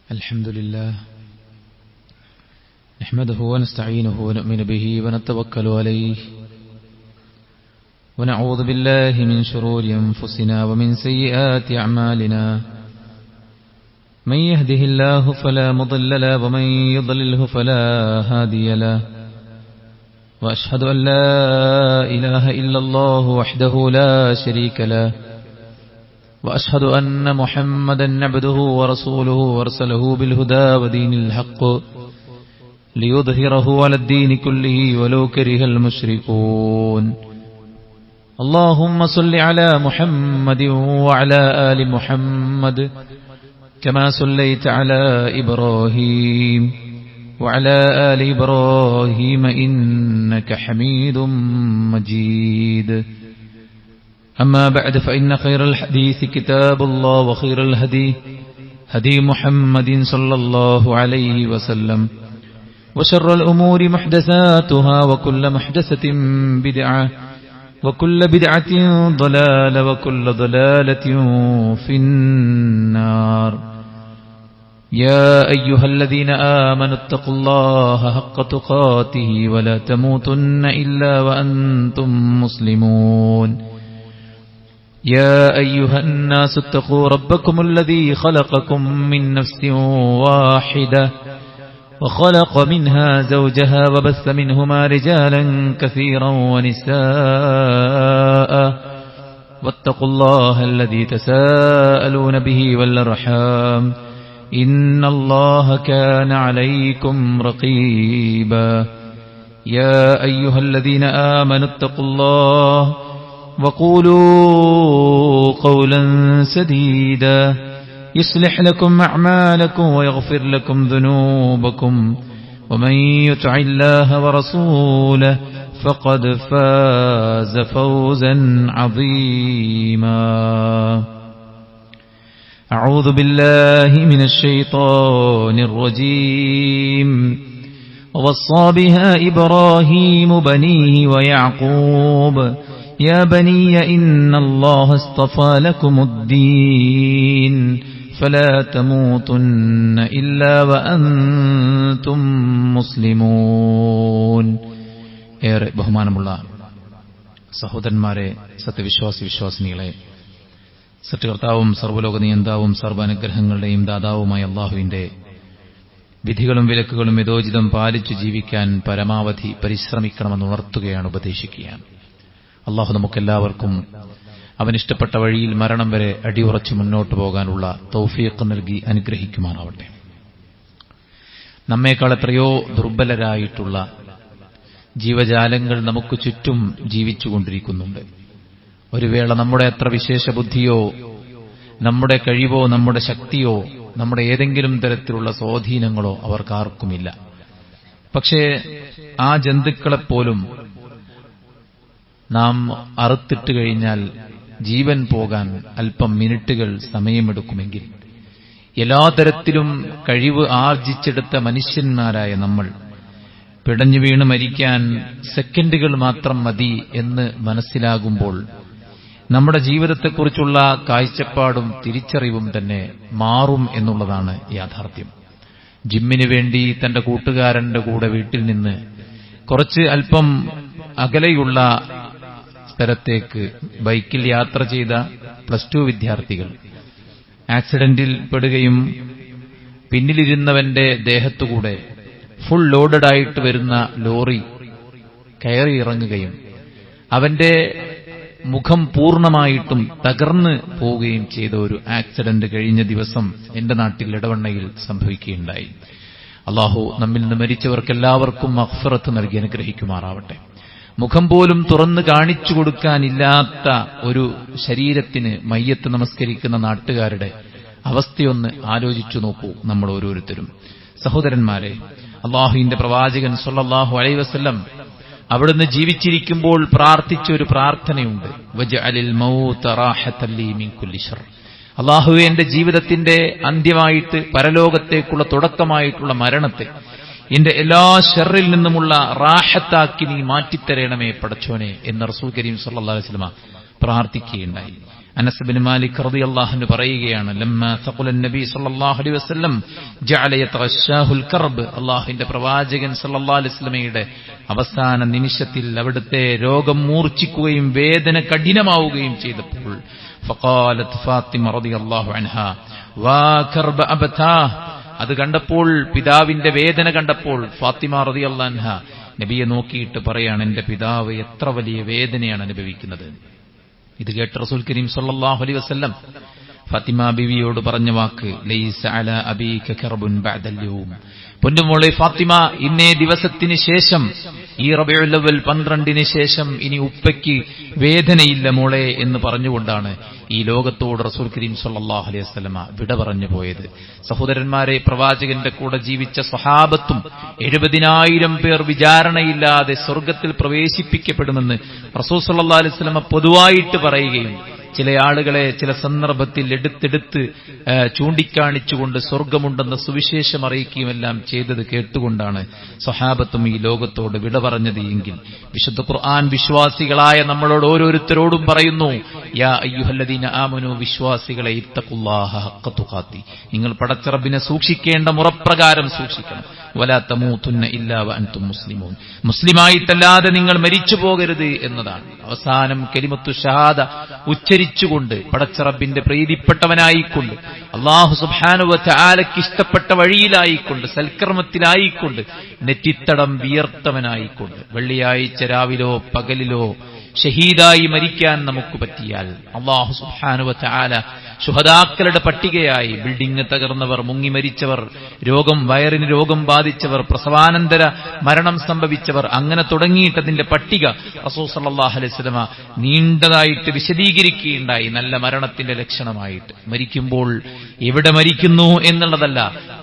الحمد لله نحمده ونستعينه ونؤمن به ونتوكل عليه ونعوذ بالله من شرور أنفسنا ومن سيئات أعمالنا من يهده الله فلا مضل له ومن يضلله فلا هادي له وأشهد أن لا إله إلا الله وحده لا شريك له وأشهد أن محمدا عبده ورسوله وارسله بالهدى ودين الحق ليظهره على الدين كله ولو كره المشركون اللهم صل على محمد وعلى آل محمد كما صليت على إبراهيم وعلى آل إبراهيم إنك حميد مجيد أما بعد فإن خير الحديث كتاب الله وخير الهدي هدي محمد صلى الله عليه وسلم وشر الأمور محدثاتها وكل محدثة بدعة وكل بدعة ضلالة وكل ضلالة في النار يا أيها الذين آمنوا اتقوا الله حق تقاته ولا تموتن إلا وأنتم مسلمون يا أيها الناس اتقوا ربكم الذي خلقكم من نفس واحدة وخلق منها زوجها وبث منهما رجالا كثيرا ونساء واتقوا الله الذي تساءلون به والأرحام إن الله كان عليكم رقيبا يا أيها الذين آمنوا اتقوا الله وقولوا قولا سديدا يصلح لكم أعمالكم ويغفر لكم ذنوبكم ومن يطع الله ورسوله فقد فاز فوزا عظيما أعوذ بالله من الشيطان الرجيم ووصى بها إبراهيم بنيه ويعقوب يا بني إن الله اصطفى لكم الدين فلا تموتن إلا وأنتم مسلمون ഏറെ ബഹുമാനമുള്ള സഹോദരന്മാരെ, സത്യവിശ്വാസിനികളെ, സൃഷ്ടികർത്താവും സർവ്വലോക നിയന്താവും സർവ്വനുഗ്രഹങ്ങളുടെയും ദാതാവുമായ അല്ലാഹുവിന്റെ വിധികളും വിലക്കുകളും യഥോചിതം പാലിച്ചു ജീവിക്കാൻ പരമാവധി പരിശ്രമിക്കണമെന്ന് ഉണർത്തുകയാണ്, ഉപദേശിക്കുകയാണ്. അള്ളാഹു നമുക്കെല്ലാവർക്കും അവനിഷ്ടപ്പെട്ട വഴിയിൽ മരണം വരെ അടിയുറച്ച് മുന്നോട്ടു പോകാനുള്ള തൗഫീഖ് നൽകി അനുഗ്രഹിക്കുമാറാവട്ടെ. നമ്മേക്കാൾ എത്രയോ ദുർബലരായിട്ടുള്ള ജീവജാലങ്ങൾ നമുക്ക് ചുറ്റും ജീവിച്ചുകൊണ്ടിരിക്കുന്നുണ്ട്. ഒരു വേള നമ്മുടെ അത്ര വിശേഷ ബുദ്ധിയോ നമ്മുടെ കഴിവോ നമ്മുടെ ശക്തിയോ നമ്മുടെ ഏതെങ്കിലും തരത്തിലുള്ള സ്വാധീനങ്ങളോ അവർക്കാർക്കുമില്ല. പക്ഷേ ആ ജന്തുക്കളെപ്പോലും നാം അറുത്തിട്ട് കഴിഞ്ഞാൽ ജീവൻ പോകാൻ അല്പം മിനിറ്റുകൾ സമയമെടുക്കുമെങ്കിൽ എല്ലാ തരത്തിലും കഴിവ് ആർജിച്ചെടുത്ത മനുഷ്യന്മാരായ നമ്മൾ പിടഞ്ഞു വീണ് മരിക്കാൻ സെക്കൻഡുകൾ മാത്രം മതി എന്ന് മനസ്സിലാകുമ്പോൾ നമ്മുടെ ജീവിതത്തെക്കുറിച്ചുള്ള കാഴ്ചപ്പാടും തിരിച്ചറിവും തന്നെ മാറും എന്നുള്ളതാണ് യാഥാർത്ഥ്യം. ജിമ്മിന് വേണ്ടി തന്റെ കൂട്ടുകാരന്റെ കൂടെ വീട്ടിൽ നിന്ന് കുറച്ച് അല്പം അകലെയുള്ള സ്ഥലത്തേക്ക് ബൈക്കിൽ യാത്ര ചെയ്ത +2 വിദ്യാർത്ഥികൾ ആക്സിഡന്റിൽ പെടുകയും പിന്നിലിരുന്നവന്റെ ദേഹത്തുകൂടെ ഫുൾ ലോഡഡ് ആയിട്ട് വരുന്ന ലോറി കയറി ഇറങ്ങുകയും അവന്റെ മുഖം പൂർണ്ണമായിട്ടും തകർന്നു പോവുകയും ചെയ്ത ഒരു ആക്സിഡന്റ് കഴിഞ്ഞ ദിവസം എന്റെ നാട്ടിൽ ഇടവണ്ണയിൽ സംഭവിക്കുകയുണ്ടായി. അല്ലാഹു നമ്മിൽ നിന്ന് മരിച്ചവർക്കെല്ലാവർക്കും മഗ്ഫിറത്ത് നൽകി അനുഗ്രഹിക്കുമാറാവട്ടെ. മുഖം പോലും തുറന്നു കാണിച്ചു കൊടുക്കാനില്ലാത്ത ഒരു ശരീരത്തിന് മയ്യത്ത് നമസ്കരിക്കുന്ന നാട്ടുകാരുടെ അവസ്ഥയൊന്ന് ആലോചിച്ചു നോക്കൂ നമ്മൾ ഓരോരുത്തരും. സഹോദരന്മാരെ, അല്ലാഹുവിന്റെ പ്രവാചകൻ സ്വല്ലല്ലാഹു അലൈഹി വസല്ലം അവിടുന്ന് ജീവിച്ചിരിക്കുമ്പോൾ പ്രാർത്ഥിച്ച ഒരു പ്രാർത്ഥനയുണ്ട്. വജഅലിൽ മൗത റാഹതൻ ലീ മിൻ കുല്ലി ശർ. അല്ലാഹുവേ, എന്റെ ജീവിതത്തിന്റെ അന്ത്യമായിട്ട് പരലോകത്തേക്കുള്ള തുടക്കമായിട്ടുള്ള മരണത്തെ എന്റെ എല്ലാ ഷർറിൽ നിന്നുമുള്ള റാഹത്താക്കി നീ മാറ്റിത്തരണമേ പടച്ചോനെ എന്ന് റസൂൽ കരീം സ്വല്ലല്ലാഹു അലൈഹി വസല്ലം പ്രാർത്ഥിക്കുകയുണ്ടായി. അനസ് ഇബ്നു മാലിക് റളിയല്ലാഹു അൻഹു പറയുകയാണ്, ലമ്മാ സഖുലൻ നബി സല്ലല്ലാഹു അലൈഹി വസല്ലം ജഅല യതഗശാഹുൽ കർബ്, അല്ലാഹുവിന്റെ പ്രവാചകൻ സല്ലല്ലാഹു അലൈഹി വസല്ലമയുടെ അവസാന നിമിഷത്തിൽ അവിടുത്തെ രോഗം മൂർച്ഛിക്കുകയും വേദന കഠിനമാവുകയും ചെയ്തപ്പോൾ ഫഖാലത് ഫാത്തിമ റളിയല്ലാഹു അൻഹാ വാ കർബ അബതാ, അത് കണ്ടപ്പോൾ, പിതാവിന്റെ വേദന കണ്ടപ്പോൾ ഫാത്തിമ റളിയല്ലാഹു അൻഹ നബിയെ നോക്കിയിട്ട് പറയാണ്, എന്റെ പിതാവ് എത്ര വലിയ വേദനയാണ് അനുഭവിക്കുന്നത്. ഇത് കേട്ട് റസൂൽ കരീം സല്ലല്ലാഹു അലൈഹി വസല്ലം ഫാത്തിമ ബീവിയോട് പറഞ്ഞ വാക്ക്, ലൈസ അലാ അബീക കർബുൻ ബഅദൽ യൗം, പൊന്നുമോളെ ഫാത്തിമ, ഇന്നേ ദിവസത്തിന് ശേഷം, ഈ റബീഉൽ അവ്വൽ 12 ശേഷം ഇനി ഉപ്പയ്ക്ക് വേദനയില്ല മോളെ എന്ന് പറഞ്ഞുകൊണ്ടാണ് ഈ ലോകത്തോട് റസൂൽ കരീം സല്ലല്ലാഹു അലൈഹി വസല്ലമ വിട പറഞ്ഞു പോയത്. സഹോദരന്മാരെ, പ്രവാചകന്റെ കൂടെ ജീവിച്ച സ്വഹാബത്തും 70,000 പേർ വിചാരണയില്ലാതെ സ്വർഗ്ഗത്തിൽ പ്രവേശിപ്പിക്കപ്പെടുമെന്ന് റസൂൽ സല്ലല്ലാഹു അലൈഹി വസല്ലമ പൊതുവായിട്ട് പറയുകയും ചില ആളുകളെ ചില സന്ദർഭത്തിൽ എടുത്തെടുത്ത് ചൂണ്ടിക്കാണിച്ചുകൊണ്ട് സ്വർഗമുണ്ടെന്ന സുവിശേഷം അറിയിക്കുകയുമെല്ലാം ചെയ്തത് കേട്ടുകൊണ്ടാണ് സ്വഹാബത്തും ഈ ലോകത്തോട് വിട പറഞ്ഞത് എങ്കിൽ, വിശുദ്ധ ഖുർആൻ വിശ്വാസികളായ നമ്മളോട് ഓരോരുത്തരോടും പറയുന്നു, യാ അയ്യുഹല്ലദീന ആമനൂ, വിശ്വാസികളെ, ഇത്തഖുല്ലാഹ ഹഖ്ക തുഖാത്തി, നിങ്ങൾ പടച്ച റബ്ബിനെ സൂക്ഷിക്കേണ്ട മുറപ്രകാരം സൂക്ഷിക്കണം. വലാ തമൂതുന്ന ഇല്ലാ വഅൻതും മുസ്ലിമൂൻ, മുസ്ലിമായിട്ടല്ലാതെ നിങ്ങൾ മരിച്ചു പോകരുത് എന്നതാണ്. അവസാനം കലിമത്തു ഷഹാദ ഉച്ചരിച്ചുകൊണ്ട് പടച്ച റബ്ബിന്റെ പ്രീതിപ്പെട്ടവനായിക്കൊണ്ട് അല്ലാഹു സുബ്ഹാനഹു വ തആലയ്ക്ക് ഇഷ്ടപ്പെട്ട വഴിയിലായിക്കൊണ്ട് സൽക്കർമ്മത്തിലായിക്കൊണ്ട് നെറ്റിത്തടം വിയർത്തവനായിക്കൊണ്ട് വെള്ളിയാഴ്ച രാവിലോ പകലിലോ ഷഹീദായി മരിക്കാൻ നമുക്ക് പറ്റിയാൽ അല്ലാഹു സുബ്ഹാനഹു വ തആല ശുഹദാക്കളുടെ പട്ടികയായി, ബിൽഡിംഗ് തകർന്നവർ, മുങ്ങി മരിച്ചവർ, വയറിന് രോഗം ബാധിച്ചവർ, പ്രസവാനന്തര മരണം സംഭവിച്ചവർ, അങ്ങനെ തുടങ്ങിയിട്ടതിന്റെ പട്ടിക റസൂൽ സല്ലല്ലാഹു അലൈഹി വസല്ലമ നീണ്ടതായിട്ട് വിശദീകരിക്കുകയുണ്ടായി. നല്ല മരണത്തിന്റെ ലക്ഷണമായിട്ട് മരിക്കുമ്പോൾ എവിടെ മരിക്കുന്നു എന്നുള്ളതല്ല,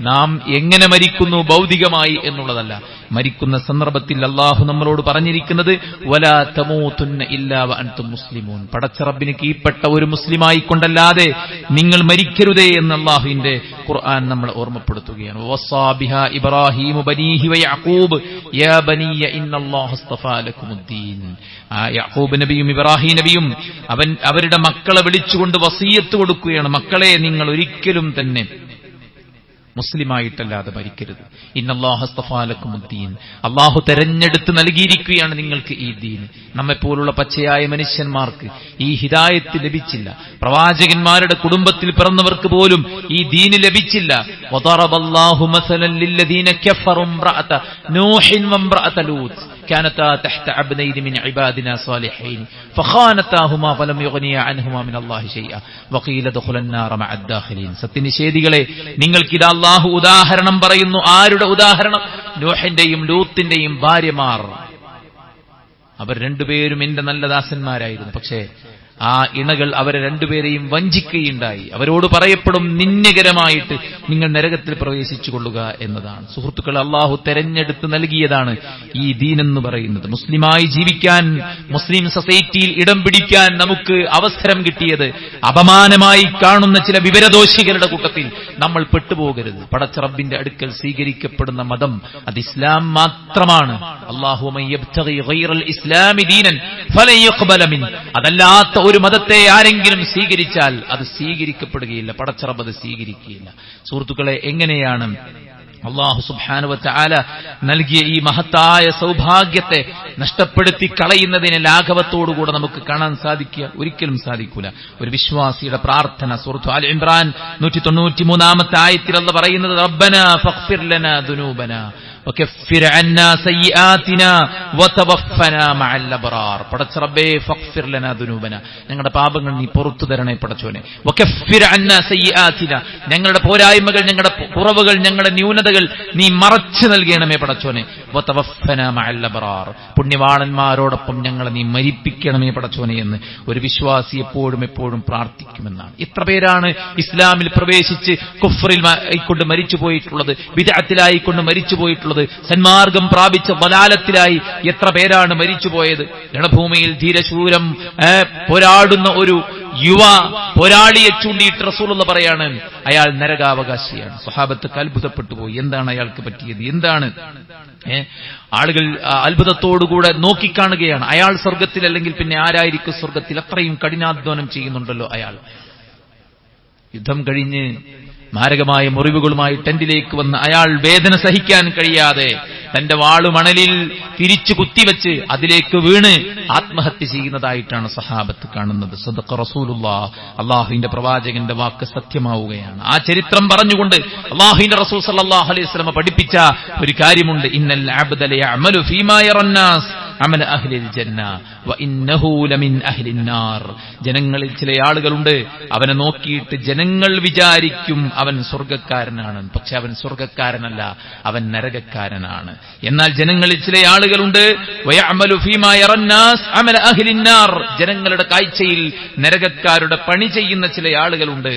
നാം എങ്ങനെ മരിക്കുന്നു ഭൗതികമായി എന്നുള്ളതല്ല, മരിക്കുന്ന സന്ദർഭത്തിൽ അല്ലാഹു നമ്മളോട് പറഞ്ഞിരിക്കുന്നത് വലാ തമൂതുന്ന ഇല്ലാ വഅൻതും മുസ്ലിമൂൻ, പടച്ച റബ്ബിന് കീഴ്പ്പെട്ട ഒരു മുസ്ലിമായി കൊണ്ടല്ലാതെ നിങ്ങൾ മരിക്കരുതേ എന്ന് അല്ലാഹുവിന്റെ ഖുർആൻ നമ്മളെ ഓർമ്മപ്പെടുത്തുകയാണ്. വസാ ബിഹാ ഇബ്രാഹീമു ബനീഹി വയഅഖൂബ് യാ ബനിയ ഇന്നല്ലാഹ അസ്തഫാ ലക്കുമുദ്ദീൻ. യാഖൂബ് നബിയും ഇബ്രാഹിം നബിയും അവരുടെ മക്കളെ വിളിച്ചുകൊണ്ട് വസിയത്ത് കൊടുക്കുകയാണ്, മക്കളെ, നിങ്ങൾ ഒരിക്കലും തന്നെ മുസ്ലിമായിട്ടല്ലാതെ മരിക്കരുത്. ഇന്നല്ലാഹു അസ്തഫാ ലക്കുമുദ്ദീൻ, അല്ലാഹു തെരഞ്ഞെടുത്ത് നൽകിയിരിക്കുകയാണ് നിങ്ങൾക്ക് ഈ ദീൻ. നമ്മെപ്പോലുള്ള പച്ചയായ മനുഷ്യന്മാർക്ക് ഈ ഹിദായത്ത് ലഭിച്ചില്ല. പ്രവാചകന്മാരുടെ കുടുംബത്തിൽ പിറന്നവർക്ക് പോലും ഈ ദീൻ ലഭിച്ചില്ല. വദറബല്ലാഹു മസലൻ ലില്ലദീന കഫറു ഇംറഅത നൂഹിൻ വഇംറഅത ലൂത്ത് كانتا تحت عبدين من عبادنا صالحين فخانتاهما فلم يغنيا عنهما من الله شيئا وقيل ادخلا النار مع الداخلين. സത്യനിഷേധികളെ, നിങ്ങൾക്കിതാ അല്ലാഹു ഉദാഹരണം പറയുന്നു. ആരുടെ ഉദാഹരണം? നൂഹിന്റെയും ലൂത്തിന്റെയും ഭാര്യമാർ. അവർ രണ്ടുപേരും എന്റെ നല്ല ദാസന്മാരായിരുന്നു. പക്ഷേ ആ ഇണകൾ അവരെ രണ്ടുപേരെയും വഞ്ചിക്കുകയുണ്ടായി. അവരോട് പറയപ്പെടും, നിന്യകരമായിട്ട് നിങ്ങൾ നരകത്തിൽ പ്രവേശിച്ചു കൊള്ളുക എന്നതാണ്. സുഹൃത്തുക്കൾ, അള്ളാഹു തെരഞ്ഞെടുത്ത് നൽകിയതാണ് ഈ ദീനെന്ന് പറയുന്നത്. മുസ്ലിമായി ജീവിക്കാൻ, മുസ്ലിം സൊസൈറ്റിയിൽ ഇടം പിടിക്കാൻ നമുക്ക് അവസരം കിട്ടിയത് അപമാനമായി കാണുന്ന ചില വിവരദോഷികളുടെ കൂട്ടത്തിൽ നമ്മൾ പെട്ടുപോകരുത്. പടച്ച റബ്ബിന്റെ അടുക്കൽ സ്വീകരിക്കപ്പെടുന്ന മതം അത് ഇസ്ലാം മാത്രമാണ്. അല്ലാഹു മൻ യബ്തഗി ഗൈറൽ ഇസ്ലാമി ദീനൻ ഫലൻ യുഖ്ബല മിൻ, അതല്ലാത്ത ഒരു മതത്തെ ആരെങ്കിലും സ്വീകരിച്ചാൽ അത് സ്വീകരിക്കപ്പെടുകയില്ല. പടച്ച റബ്ബ് അത് സ്വീകരിക്കുകയില്ല. സുഹൃത്തുക്കളെ, എങ്ങനെയാണ് അല്ലാഹു സുബ്ഹാനഹു വ തആല നൽകിയ ഈ മഹത്തായ സൗഭാഗ്യത്തെ നഷ്ടപ്പെടുത്തി കളയുന്നതിനെ ലാഘവത്തോടുകൂടെ നമുക്ക് കാണാൻ സാധിക്കുക? ഒരിക്കലും സാധിക്കൂല. ഒരു വിശ്വാസിയുടെ പ്രാർത്ഥന സൂറത്ത് ആൽ ഇംറാൻ 193 ആയത്തിൽ അല്ലാഹു പറയുന്നത്, റബ്ബനാ ഫഗ്ഫിർ ലനാ ദുനൂബനാ വകഫിർ അന്നാ സയ്യിആതിനാ വതവഫനാ മഅൽ അബ്റാർ. പടച്ച റബ്ബേ, ഫഗ്ഫിർ ലനാ ദുനൂബനാ, ഞങ്ങളുടെ പാപങ്ങൾ നീ പുറത്തു തരണേ പടച്ചോനെ. വകഫിർ അന്നാ സയ്യിആതിനാ, ഞങ്ങളുടെ പോരായ്മകൾ, ഞങ്ങളുടെ കുറവുകൾ, ഞങ്ങളുടെ ന്യൂനതകൾ നീ മറച്ചു നൽകണമേ പടച്ചോനെ. വതവഫനാ മഅൽ അബ്റാർ, പുണ്യവാളന്മാരോടൊപ്പം ഞങ്ങളെ നീ മരിപ്പിക്കണമേ പടച്ചോനെ എന്ന് ഒരു വിശ്വാസി എപ്പോഴും പ്രാർത്ഥിക്കുമെന്നാണ്. ഇത്ര പേരാണ് ഇസ്ലാമിൽ പ്രവേശിച്ച് കുഫ്റിൽ ആയിക്കൊണ്ട് മരിച്ചു പോയിട്ടുള്ളത്, ബിദ്അത്തിലായിക്കൊണ്ട് മരിച്ചു പോയിട്ടുള്ളത്, സന്മാർഗം പ്രാപിച്ച വലാലത്തിലായി എത്ര പേരാണ് മരിച്ചുപോയത്. രണഭൂമിയിൽ ധീരശൂരം പോരാടുന്ന ഒരു യുവ പോരാളിയെ ചൂണ്ടിയിട്ട് റസൂലുള്ള പറയാണ് അയാൾ നരകാവകാശിയാണ്. സ്വഹാബത്ത് അത്ഭുതപ്പെട്ടു പോയി, എന്താണ് അയാൾക്ക് പറ്റിയത്, എന്താണ്? ആളുകൾ അത്ഭുതത്തോടുകൂടെ നോക്കിക്കാണുകയാണ്. അയാൾ സ്വർഗത്തിൽ, അല്ലെങ്കിൽ പിന്നെ ആരായിരിക്കും സ്വർഗത്തിൽ? അത്രയും കഠിനാധ്വാനം ചെയ്യുന്നുണ്ടല്ലോ അയാൾ. യുദ്ധം കഴിഞ്ഞ് മാരകമായ മുറിവുകളുമായി ടെന്റിലേക്ക് വന്ന് അയാൾ വേദന സഹിക്കാൻ കഴിയാതെ തന്റെ വാളു മണലിൽ തിരിച്ചു കുത്തിവെച്ച് അതിലേക്ക് വീണ് ആത്മഹത്യ ചെയ്യുന്നതായിട്ടാണ് സഹാബത്ത് കാണുന്നത്. സദഖ റസൂലുള്ളാഹ്, അള്ളാഹുവിന്റെ പ്രവാചകന്റെ വാക്ക് സത്യമാവുകയാണ്. ആ ചരിത്രം പറഞ്ഞുകൊണ്ട് അള്ളാഹുവിന്റെ റസൂൽ സല്ലല്ലാഹു അലൈഹി വസല്ലം പഠിപ്പിച്ച ഒരു കാര്യമുണ്ട്. ഇന്നൽ അബ്ദ ലയഅമലു ഫീമാ യറന്നാസ് അമല അഹ്ലിൽ ജന്ന വ ഇന്നഹു ലമിൻ അഹ്ലിൻ നാർ. ജനങ്ങളിൽ ചില ആളുകളുണ്ട്, അവനെ നോക്കിയിട്ട് ജനങ്ങൾ വിചാരിക്കും അവൻ സ്വർഗക്കാരനാണ്, പക്ഷെ അവൻ സ്വർഗക്കാരനല്ല, അവൻ നരകക്കാരനാണ്. എന്നാൽ ജനങ്ങളിൽ ചില ആളുകളുണ്ട്, വയഅമലു ഫീമാ യറന്നാസ് അമല അഹ്ലിൻ നാർ, ജനങ്ങളുടെ കാഴ്ചയിൽ നരകക്കാരുടെ പണി ചെയ്യുന്ന ചില ആളുകളുണ്ട്.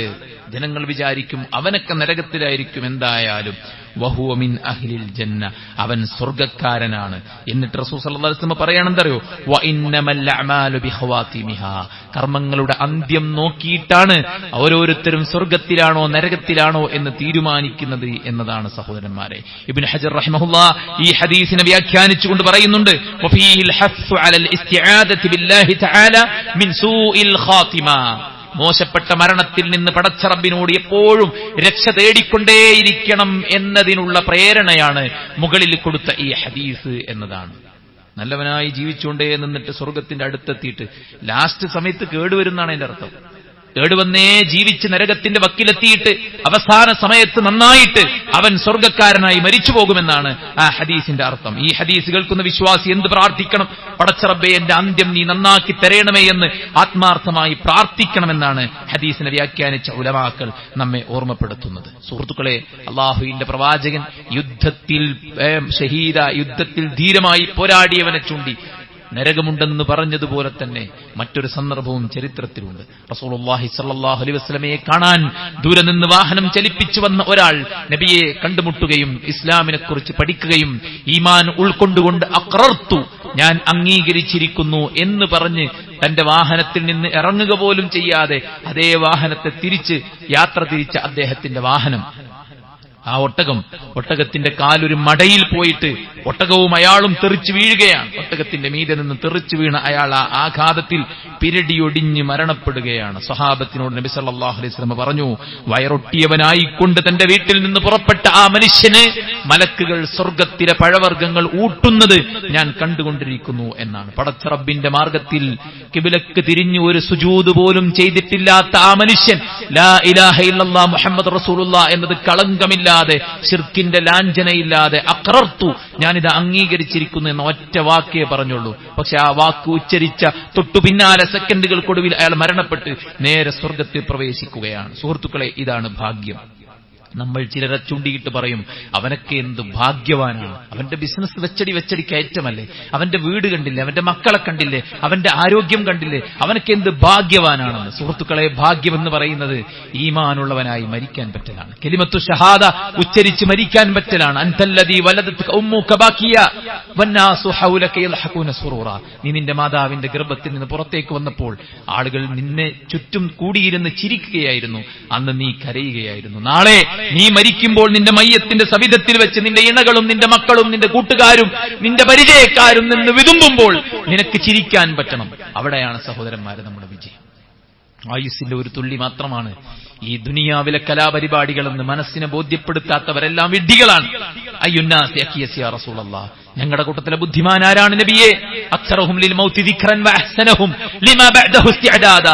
ജനങ്ങൾ വിചാരിക്കും അവനൊക്കെ നരകത്തിലായിരിക്കും, എന്തായാലും വഹുവ മിൻ അഹ്ലിൽ ജന്ന, അവൻ സ്വർഗക്കാരനാണ്. എന്നിട്ട് റസൂൽ സല്ലല്ലാഹു അലൈഹി വസല്ലം പറയാണെന്തറിയോ, വ ഇന്നമൽ അഅമാലു ബിഖവാതിമിഹാ, കർമ്മങ്ങളുടെ അന്ത്യം നോക്കിയിട്ടാണ് ഓരോരുത്തരും സ്വർഗത്തിലാണോ നരകത്തിലാണോ എന്ന് തീരുമാനിക്കുന്നത് എന്നതാണ് സഹോദരന്മാരെ. ഇബ്നു ഹജർ റഹിമഹുല്ലാഹ് ഈ ഹദീസിനെ വ്യാഖ്യാനിച്ചുകൊണ്ട് പറയുന്നുണ്ട്, വഫീഹിൽ ഹസ്സു അലൽ ഇസ്തിആദതി ബില്ലാഹി തആല മിൻ സൂഇൽ ഖാതിമ, മോശപ്പെട്ട മരണത്തിൽ നിന്ന് പടച്ച റബ്ബിനോട് എപ്പോഴും രക്ഷ തേടിക്കൊണ്ടേയിരിക്കണം എന്നതിനുള്ള പ്രേരണയാണ് മുകളിൽ കൊടുത്ത ഈ ഹദീസ് എന്നതാണ്. നല്ലവനായി ജീവിച്ചുകൊണ്ടേ നിന്നിട്ട് സ്വർഗത്തിന്റെ അടുത്തെത്തിയിട്ട് ലാസ്റ്റ് സമയത്ത് കേടുവരുന്നാണ് അതിന്റെ അർത്ഥം. കേടുവന്നേ ജീവിച്ച് നരകത്തിന്റെ വക്കിലെത്തിയിട്ട് അവസാന സമയത്ത് നന്നായിട്ട് അവൻ സ്വർഗക്കാരനായി മരിച്ചു പോകുമെന്നാണ് ആ ഹദീസിന്റെ അർത്ഥം. ഈ ഹദീസ് കേൾക്കുന്ന വിശ്വാസി എന്ത് പ്രാർത്ഥിക്കണം? പടച്ച റബ്ബേ, എന്റെ അന്ത്യം നീ നന്നാക്കി തരയണമേ എന്ന് ആത്മാർത്ഥമായി പ്രാർത്ഥിക്കണമെന്നാണ് ഹദീസിനെ വ്യാഖ്യാനിച്ച ഉലമാക്കൾ നമ്മെ ഓർമ്മപ്പെടുത്തുന്നത്. സുഹൃത്തുക്കളെ, അള്ളാഹുവിന്റെ പ്രവാചകൻ യുദ്ധത്തിൽ ധീരമായി പോരാടിയവനെ ചൂണ്ടി നരകമുണ്ടെന്ന് പറഞ്ഞതുപോലെ തന്നെ മറ്റൊരു സന്ദർഭവും ചരിത്രത്തിലുണ്ട്. റസൂലുള്ളാഹി സ്വല്ലല്ലാഹു അലൈഹി വസല്ലമയെ കാണാൻ ദൂരെ നിന്ന് വാഹനം ചലിപ്പിച്ചു വന്ന ഒരാൾ നബിയെ കണ്ടുമുട്ടുകയും ഇസ്ലാമിനെ കുറിച്ച് പഠിക്കുകയും ഈമാൻ ഉൾക്കൊണ്ടുകൊണ്ട് അഖറർത്തു, ഞാൻ അംഗീകരിച്ചിരിക്കുന്നു എന്ന് പറഞ്ഞ് തന്റെ വാഹനത്തിൽ നിന്ന് ഇറങ്ങുക പോലും ചെയ്യാതെ അതേ വാഹനത്തെ യാത്ര തിരിച്ച അദ്ദേഹത്തിന്റെ വാഹനം, ആ ഒട്ടകത്തിന്റെ കാലൊരു മടയിൽ പോയിട്ട് ഒട്ടകവും അയാളും തെറിച്ചു വീഴുകയാണ്. ഒട്ടകത്തിന്റെ മീതെ നിന്ന് തെറിച്ചു വീണ അയാൾ ആ ആഘാതത്തിൽ പിരടിയൊടിഞ്ഞ് മരണപ്പെടുകയാണ്. സ്വഹാബത്തിനോട് നബി സല്ലല്ലാഹു അലൈഹി വസല്ലം പറഞ്ഞു, വയറൊട്ടിയവനായിക്കൊണ്ട് തന്റെ വീട്ടിൽ നിന്ന് പുറപ്പെട്ട ആ മനുഷ്യന് മലക്കുകൾ സ്വർഗത്തിലെ പഴവർഗ്ഗങ്ങൾ ഊട്ടുന്നത് ഞാൻ കണ്ടുകൊണ്ടിരിക്കുന്നു എന്നാണ്. പടച്ച റബ്ബിന്റെ മാർഗത്തിൽ കിബിലക്ക് തിരിഞ്ഞു ഒരു സുജൂദ് പോലും ചെയ്തിട്ടില്ലാത്ത ആ മനുഷ്യൻ ലാ ഇലാഹ ഇല്ലല്ലാഹ് മുഹമ്മദ് റസൂലുള്ളാഹ് എന്നത് കളങ്കമില്ല, ശിർക്കിന്റെ ലാഞ്ചനയില്ലാതെ അഖറർത്തു, ഞാനിത് അംഗീകരിച്ചിരിക്കുന്നു എന്ന ഒറ്റ വാക്കേ പറഞ്ഞുള്ളൂ. പക്ഷെ ആ വാക്ക് ഉച്ചരിച്ച തൊട്ടു പിന്നാലെ സെക്കൻഡുകൾക്കൊടുവിൽ അയാൾ മരണപ്പെട്ട് നേരെ സ്വർഗത്തിൽ പ്രവേശിക്കുകയാണ്. സുഹൃത്തുക്കളെ, ഇതാണ് ഭാഗ്യം. നമ്മൾ ചിലരെ ചൂണ്ടിയിട്ട് പറയും, അവനൊക്കെ എന്ത് ഭാഗ്യവാനാണ്, അവന്റെ ബിസിനസ് വെച്ചടി കയറ്റമല്ലേ, അവന്റെ വീട് കണ്ടില്ലേ, അവന്റെ മക്കളെ കണ്ടില്ലേ, അവന്റെ ആരോഗ്യം കണ്ടില്ലേ, അവനൊക്കെ എന്ത് ഭാഗ്യവാനാണെന്ന്. സുഹൃത്തുക്കളെ, ഭാഗ്യമെന്ന് പറയുന്നത് ഈമാനുള്ളവനായി മരിക്കാൻ പറ്റലാണ്. കലിമത്തു ഷഹാദ ഉച്ചരിച്ച് മരിക്കാൻ പറ്റലാണ്. അൻതല്ലദീ വലദത്ക ഉമ്മുക ബാക്കിയ വന്നാസു ഹൗലക യൽഹഖൂന സുറൂറ, നീ നിന്റെ മാതാവിന്റെ ഗർഭത്തിൽ നിന്ന് പുറത്തേക്ക് വന്നപ്പോൾ ആളുകൾ നിന്നെ ചുറ്റും കൂടിയിരുന്ന് ചിരിക്കുകയായിരുന്നു, അന്ന് നീ കരയുകയായിരുന്നു. നാളെ നീ മരിക്കുമ്പോൾ നിന്റെ മയ്യത്തിന്റെ സവിധത്തിൽ വെച്ച് നിന്റെ ഇണകളും നിന്റെ മക്കളും നിന്റെ കൂട്ടുകാരും നിന്റെ പരിചയക്കാരും നിന്ന് വിതുമ്പുമ്പോൾ നിനക്ക് ചിരിക്കാൻ പറ്റണം. അവിടെയാണ് സഹോദരന്മാരെ നമ്മുടെ വിജയം. ആയുസ്സിന്റെ ഒരു തുള്ളി മാത്രമാണ്. ഈ ദുനിയാവിലെ കലാപരിപാടികളെന്ന് മനസ്സിനെ ബോധ്യപ്പെടുത്താത്തവരെല്ലാം വിഡ്ഢികളാണ്. അയ്യുന്നാസി അഖിയസി യാ റസൂലല്ലാഹ്, ഞങ്ങളുടെ കൂട്ടത്തിലെ ബുദ്ധിമാൻ ആരാണ് നബിയെ? അക്സറഹും ലിൽ മൗതി ദിക്റൻ വഅഹ്സനഹും ലിമാ ബഅദഹു ഇസ്തിഅദാദ,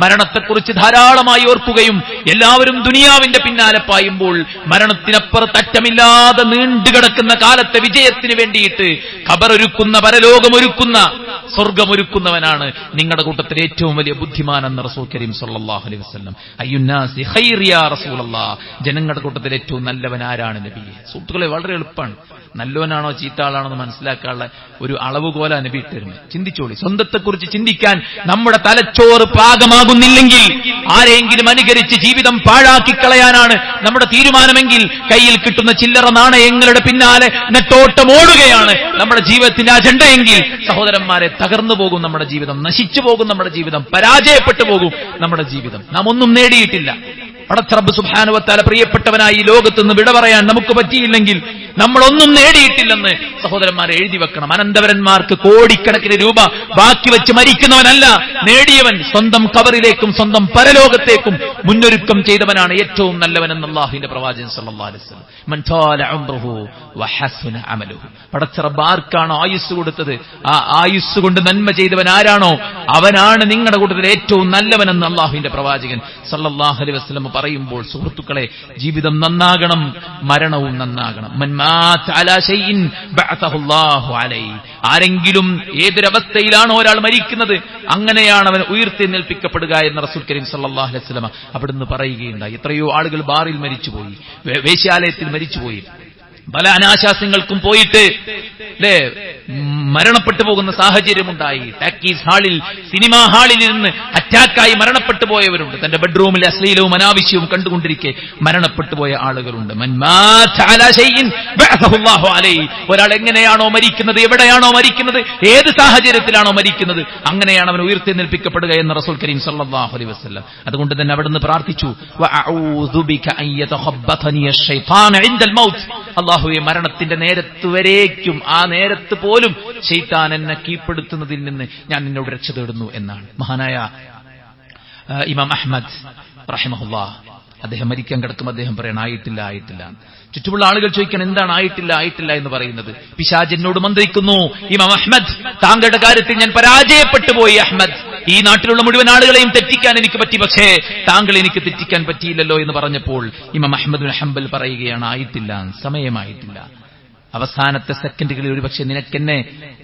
മരണത്തെക്കുറിച്ച് ധാരാളമായി ഓർക്കുകയും എല്ലാവരും ദുനിയാവിന്റെ പിന്നാലെ പായുമ്പോൾ മരണത്തിനപ്പുറത്ത് അറ്റമില്ലാതെ നീണ്ടുകിടക്കുന്ന കാലത്തെ വിജയത്തിന് വേണ്ടിയിട്ട് ഖബറൊരുക്കുന്ന, പരലോകമൊരുക്കുന്ന, സ്വർഗമൊരുക്കുന്നവനാണ് നിങ്ങളുടെ കൂട്ടത്തിലെ ഏറ്റവും വലിയ ബുദ്ധിമാൻ എന്ന് റസൂൽ കരീം സല്ലല്ലാഹു അലൈഹി വസല്ലം. അയ്യുന്നാസി ഖൈർ യാ റസൂലല്ലാഹ്, ജനങ്ങളുടെ കൂട്ടത്തിലെ ഏറ്റവും നല്ലവൻ ആരാണ് നബിയെ? സുഹൃത്തുക്കളെ, വളരെ എളുപ്പമാണ്. നല്ലവനാണോ ചീത്ത ആളാണോ എന്ന് മനസ്സിലാക്കാനുള്ള ഒരു അളവുകോല നബി ഇട്ടിരുന്നത്. ചിന്തിച്ചോളി. സ്വന്തത്തെക്കുറിച്ച് ചിന്തിക്കാൻ നമ്മുടെ തലച്ചോറ് പാകമാകുന്നില്ലെങ്കിൽ, ആരെങ്കിലും അനുകരിച്ച് ജീവിതം പാഴാക്കി കളയാനാണ് നമ്മുടെ തീരുമാനമെങ്കിൽ, കയ്യിൽ കിട്ടുന്ന ചില്ലറ നാണയങ്ങളുടെ പിന്നാലെ നെട്ടോട്ടം ഓടുകയാണ് നമ്മുടെ ജീവിതത്തിന്റെ അജണ്ടയെങ്കിൽ, സഹോദരന്മാരെ, തകർന്നു പോകും നമ്മുടെ ജീവിതം, നശിച്ചു പോകും നമ്മുടെ ജീവിതം, പരാജയപ്പെട്ടു പോകും നമ്മുടെ ജീവിതം. നാം ഒന്നും നേടിയിട്ടില്ല. പടച്ച റബ്ബ് സുബ്ഹാനഹു വ തആല പ്രിയപ്പെട്ടവനായി ഈ ലോകത്ത് നിന്ന് വിട പറയാൻ നമുക്ക് പറ്റിയില്ലെങ്കിൽ നമ്മളൊന്നും നേടിയിട്ടില്ലെന്ന് സഹോദരന്മാരെ എഴുതി വെക്കണം. അനന്തവരന്മാർക്ക് കോടിക്കണക്കിന് രൂപ ബാക്കി വെച്ച് മരിക്കുന്നവനല്ല നേടിയവൻ. സ്വന്തം കബറിലേക്കും സ്വന്തം പരലോകത്തേക്കും മുന്നൊരുക്കം ചെയ്തവനാണ് ഏറ്റവും നല്ലവനെന്ന് അല്ലാഹുവിന്റെ പ്രവാചകൻ സല്ലല്ലാഹു അലൈഹി വസല്ലം. മൻ താല ഉംറുഹു വഹസന അമലുഹു. പടച്ച റബ്ബ് ആർക്കാണോ ആയുസ് കൊടുത്തത്, ആ ആയുസ് കൊണ്ട് നന്മ ചെയ്തവൻ ആരാണോ അവനാണ് നിങ്ങളുടെ കൂട്ടത്തിൽ ഏറ്റവും നല്ലവനെന്ന് അല്ലാഹുവിന്റെ പ്രവാചകൻ സല്ലല്ലാഹു അലൈഹി വസല്ലം പറയുമ്പോൾ, സുഹൃത്തുക്കളെ, ജീവിതം നന്നാകണം, മരണവും നന്നാകണം. മൻ മാത അലാ ശൈഇൻ ബഅസഹു അല്ലാഹു അലൈഹി. ആരെങ്കിലും ഏതൊരവസ്ഥയിലാണോ ഒരാൾ മരിക്കുന്നത് അങ്ങനെയാണ് അവൻ ഉയർത്തെഴുന്നേൽപ്പിക്കപ്പെടുക എന്ന് റസൂൽ കരീം സല്ലല്ലാഹു അലൈഹി വസല്ലം അവിടുന്ന് പറയുകയുണ്ടായി. എത്രയോ ആളുകൾ ബാറിൽ മരിച്ചുപോയി, വേശ്യാലയത്തിൽ മരിച്ചുപോയി, പല അനാശാസ്യങ്ങൾക്കും പോയിട്ട് മരണപ്പെട്ടു പോകുന്ന സാഹചര്യമുണ്ടായി. ടാക്കീസ് ഹാളിൽ, സിനിമാ ഹാളിൽ നിന്ന് അറ്റാക്കായി മരണപ്പെട്ടു പോയവരുണ്ട്. തന്റെ ബെഡ്റൂമിലെ അശ്ലീലവും അനാവശ്യവും കണ്ടുകൊണ്ടിരിക്കെ മരണപ്പെട്ടു പോയ ആളുകളുണ്ട്. ഒരാൾ എങ്ങനെയാണോ മരിക്കുന്നത്, എവിടെയാണോ മരിക്കുന്നത്, ഏത് സാഹചര്യത്തിലാണോ മരിക്കുന്നത്, അങ്ങനെയാണ് അവൻ ഉയർത്തെഴുന്നേൽപ്പിക്കപ്പെടുക എന്ന് റസൂൽ കരീം സല്ലല്ലാഹു അലൈഹി വസല്ലം. അതുകൊണ്ട് തന്നെ അവിടുന്ന് പ്രാർത്ഥിച്ചു, അല്ലാഹുവേ, മരണത്തിന്റെ നേരത്ത് വരേക്കും, ആ നേരത്ത് പോലും ശൈത്താൻ എന്നെ കീഴ്പ്പെടുത്തുന്നതിൽ നിന്ന് ഞാൻ നിന്നോട് രക്ഷ തേടുന്നു എന്നാണ്. മഹാനായ ഇമാം അഹ്മദ് റഹിമഹുല്ലാഹ്, അദ്ദേഹം മരിക്കാൻ കിടക്കും, അദ്ദേഹം പറയണം ആയിട്ടില്ല, ആയിട്ടില്ല. ചുറ്റുമുള്ള ആളുകൾ ചോദിക്കാൻ, എന്താണ് ആയിട്ടില്ല, ആയിട്ടില്ല എന്ന് പറയുന്നത്? പിശാച് എന്നോട് മന്ത്രിക്കുന്നു, ഇമാം അഹ്മദ്, താങ്കളുടെ കാര്യത്തിൽ ഞാൻ പരാജയപ്പെട്ടു പോയി അഹ്മദ്. ഈ നാട്ടിലുള്ള മുഴുവൻ ആളുകളെയും തെറ്റിക്കാൻ എനിക്ക് പറ്റി, പക്ഷേ താങ്കൾ എനിക്ക് തെറ്റിക്കാൻ പറ്റിയില്ലല്ലോ എന്ന് പറഞ്ഞപ്പോൾ ഇമാം അഹ്മദ് ബിൻ ഹംബൽ പറയുകയാണ്, ആയിട്ടില്ല, സമയമായിട്ടില്ല. അവസാനത്തെ സെക്കൻഡുകളിൽ ഒരുപക്ഷെ നിനക്കെന്നെ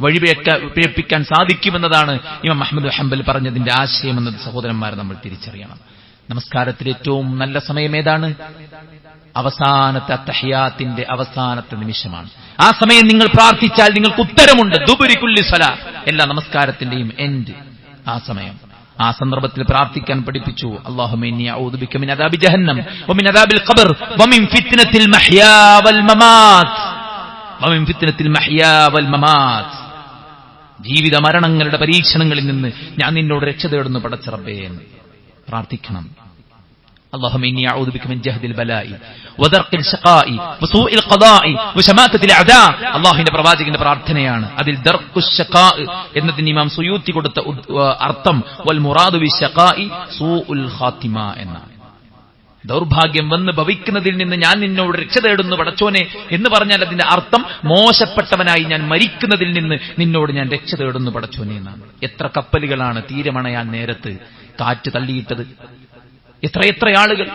വഴിപിഴപ്പിക്കാൻ സാധിക്കുമെന്നതാണ് ഇമാം അഹ്മദ് ബിൻ ഹംബൽ പറഞ്ഞതിന്റെ ആശയമെന്നത് സഹോദരന്മാരെ നമ്മൾ തിരിച്ചറിയണം. നമസ്കാരത്തിൽ ഏറ്റവും നല്ല സമയം ഏതാണ്? അവസാനത്തെ അത്തഹിയാത്തിന്റെ അവസാനത്തെ നിമിഷമാണ്. ആ സമയം നിങ്ങൾ പ്രാർത്ഥിച്ചാൽ നിങ്ങൾക്ക് ഉത്തരമുണ്ട്. ദുബുരി കുല്ലി സ്വലാ, എല്ലാ നമസ്കാരത്തിന്റെയും എൻഡ് ആ സമയം. ആ സന്ദർഭത്തിൽ പ്രാർത്ഥിക്കാൻ പഠിപ്പിച്ചു. അല്ലാഹുമ്മ ഇന്നി അഊദു ബിക മിൻ അദാബി ജഹന്നം വമിൻ അദാബിൽ ഖബർ വമിൻ ഫിത്നത്തിൽ മഹ്യാ വൽ മമാത് വമിൻ ഫിത്നത്തിൽ മഹ്യാ വൽ മമാത്. ജീവിത മരണങ്ങളുടെ പരീക്ഷണങ്ങളിൽ നിന്ന് ഞാൻ നിന്നോട് രക്ഷ തേടുന്നു പടച്ച റബ്ബേ എന്ന് പ്രാർത്ഥിക്കണം. اللهم إني أعوذ بك من جهد البلاء ودرق الشقاء وسوء القضاء وشماتة الأعداء. അല്ലാഹുവിന്റെ പ്രവാചകന്റെ പ്രാർത്ഥനയാണ്. അതിൽ ദർഖു ശഖാ എന്നതിന് ഇമാം സുയൂത്തി കൊടുത്ത അർത്ഥം വൽ മുറാദു ബിശഖാഇ സൂഉൽ ഖാത്തിമ എന്നാണ്. ദൗർഭാഗ്യം വന്ന് ഭവിക്കുന്നതിൽ നിന്ന് ഞാൻ നിന്നോട് രക്ഷ തേടുന്നു പടച്ചോനെ എന്ന് പറഞ്ഞാൽ അതിന്റെ അർത്ഥം മോശപ്പെട്ടവനായി ഞാൻ മരിക്കുന്നതിൽ നിന്ന് നിന്നോട് ഞാൻ രക്ഷ തേടുന്നു പടച്ചോനെ എന്നാണ്. എത്ര കപ്പലുകളാണ് തീരമണയാൻ നേരത്ത് കാറ്റ് തള്ളിയിട്ടത്! എത്രയെത്ര ആളുകൾ!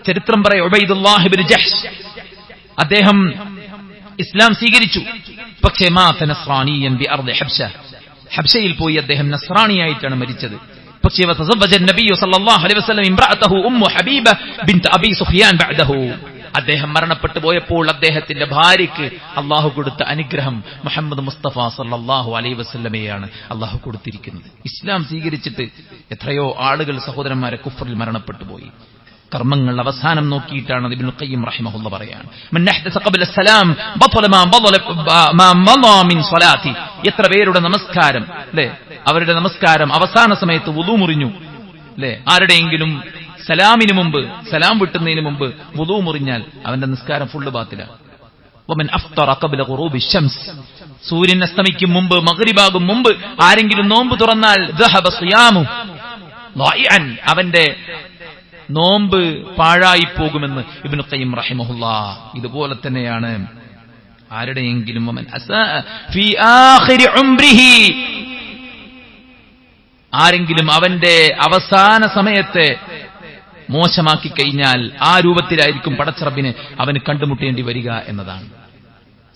ചരിത്രം പറയും, ഉബൈദുല്ലാഹ് ഇബ്നു ജഹ്ശ്, അദ്ദേഹം ഇസ്ലാം സ്വീകരിച്ചു, പക്ഷേ മാത നസ്റാനിയൻ ബി അർദി ഹബ്ശ, ഹബ്ശയിൽ പോയി അദ്ദേഹം നസ്റാനിയായിട്ടാണ് മരിച്ചത്. പക്ഷേ വതസവ്വജ നബി സല്ലല്ലാഹു അലൈഹി വസല്ലം ഇംറഅതഹു ഉമ്മു ഹബീബ ബിൻത് അബി സുഫിയാൻ ബഅദഹു. അദ്ദേഹം മരണപ്പെട്ടു പോയപ്പോൾ അദ്ദേഹത്തിന്റെ ഭാര്യയ്ക്ക് അള്ളാഹു കൊടുത്ത അനുഗ്രഹം മുഹമ്മദ് മുസ്തഫ സല്ലല്ലാഹു അലൈഹി വസല്ലമയാണ് അള്ളാഹു കൊടുത്തിരിക്കുന്നത്. ഇസ്ലാം സ്വീകരിച്ചിട്ട് എത്രയോ ആളുകൾ സഹോദരന്മാരെ കുഫറിൽ മരണപ്പെട്ടു പോയി. കർമ്മങ്ങൾ അവസാനം നോക്കിയിട്ടാണ് ഇബ്നുൽ ഖയ്യിം റഹിമഹുല്ലാഹ് പറയാണ്, മൻ അഹ്ദസ ഖബ്ല അസ്സലാം ബതല മാ മള മിൻ സ്വലാത്തി. എത്ര പേരുടെ നമസ്കാരം അല്ലേ, അവരുടെ നമസ്കാരം അവസാന സമയത്ത് വുളു മുറിഞ്ഞു അല്ലേ. ആരുടെയെങ്കിലും സലാമിന് മുമ്പ്, സലാം വിട്ടുന്നതിന് മുമ്പ് വുളു മുറിഞ്ഞാൽ അവന്റെ നിസ്കാരം ഫുള്ള് ബാത്തിലാണ്. വമൻ അഫ്തറ ഖബ്ല ഖുറൂബി ശംസ്, സൂര്യൻ അസ്തമിക്കും മുമ്പ്, മഗ്രിബാകും മുമ്പ് ആരെങ്കിലും നോമ്പ് തുറന്നാൽ ദഹബ സിയാമു ളായിഅൻ, അവന്റെ നോമ്പ് പാഴായി പോകുമെന്ന് ഇബ്നു ഖയ്യിം റഹിമഹുല്ലാഹ്. ഇതുപോലെ തന്നെയാണ് ആരുടെയെങ്കിലും വമൻ അസാഅ ഫീ ആഖിരി ഉംരിഹി, ആരെങ്കിലും അവന്റെ അവസാന സമയത്തെ മോശമാക്കി കഴിഞ്ഞാൽ ആ രൂപത്തിലായിരിക്കും പടച്ചറബിനെ അവന് കണ്ടുമുട്ടേണ്ടി വരിക എന്നതാണ്.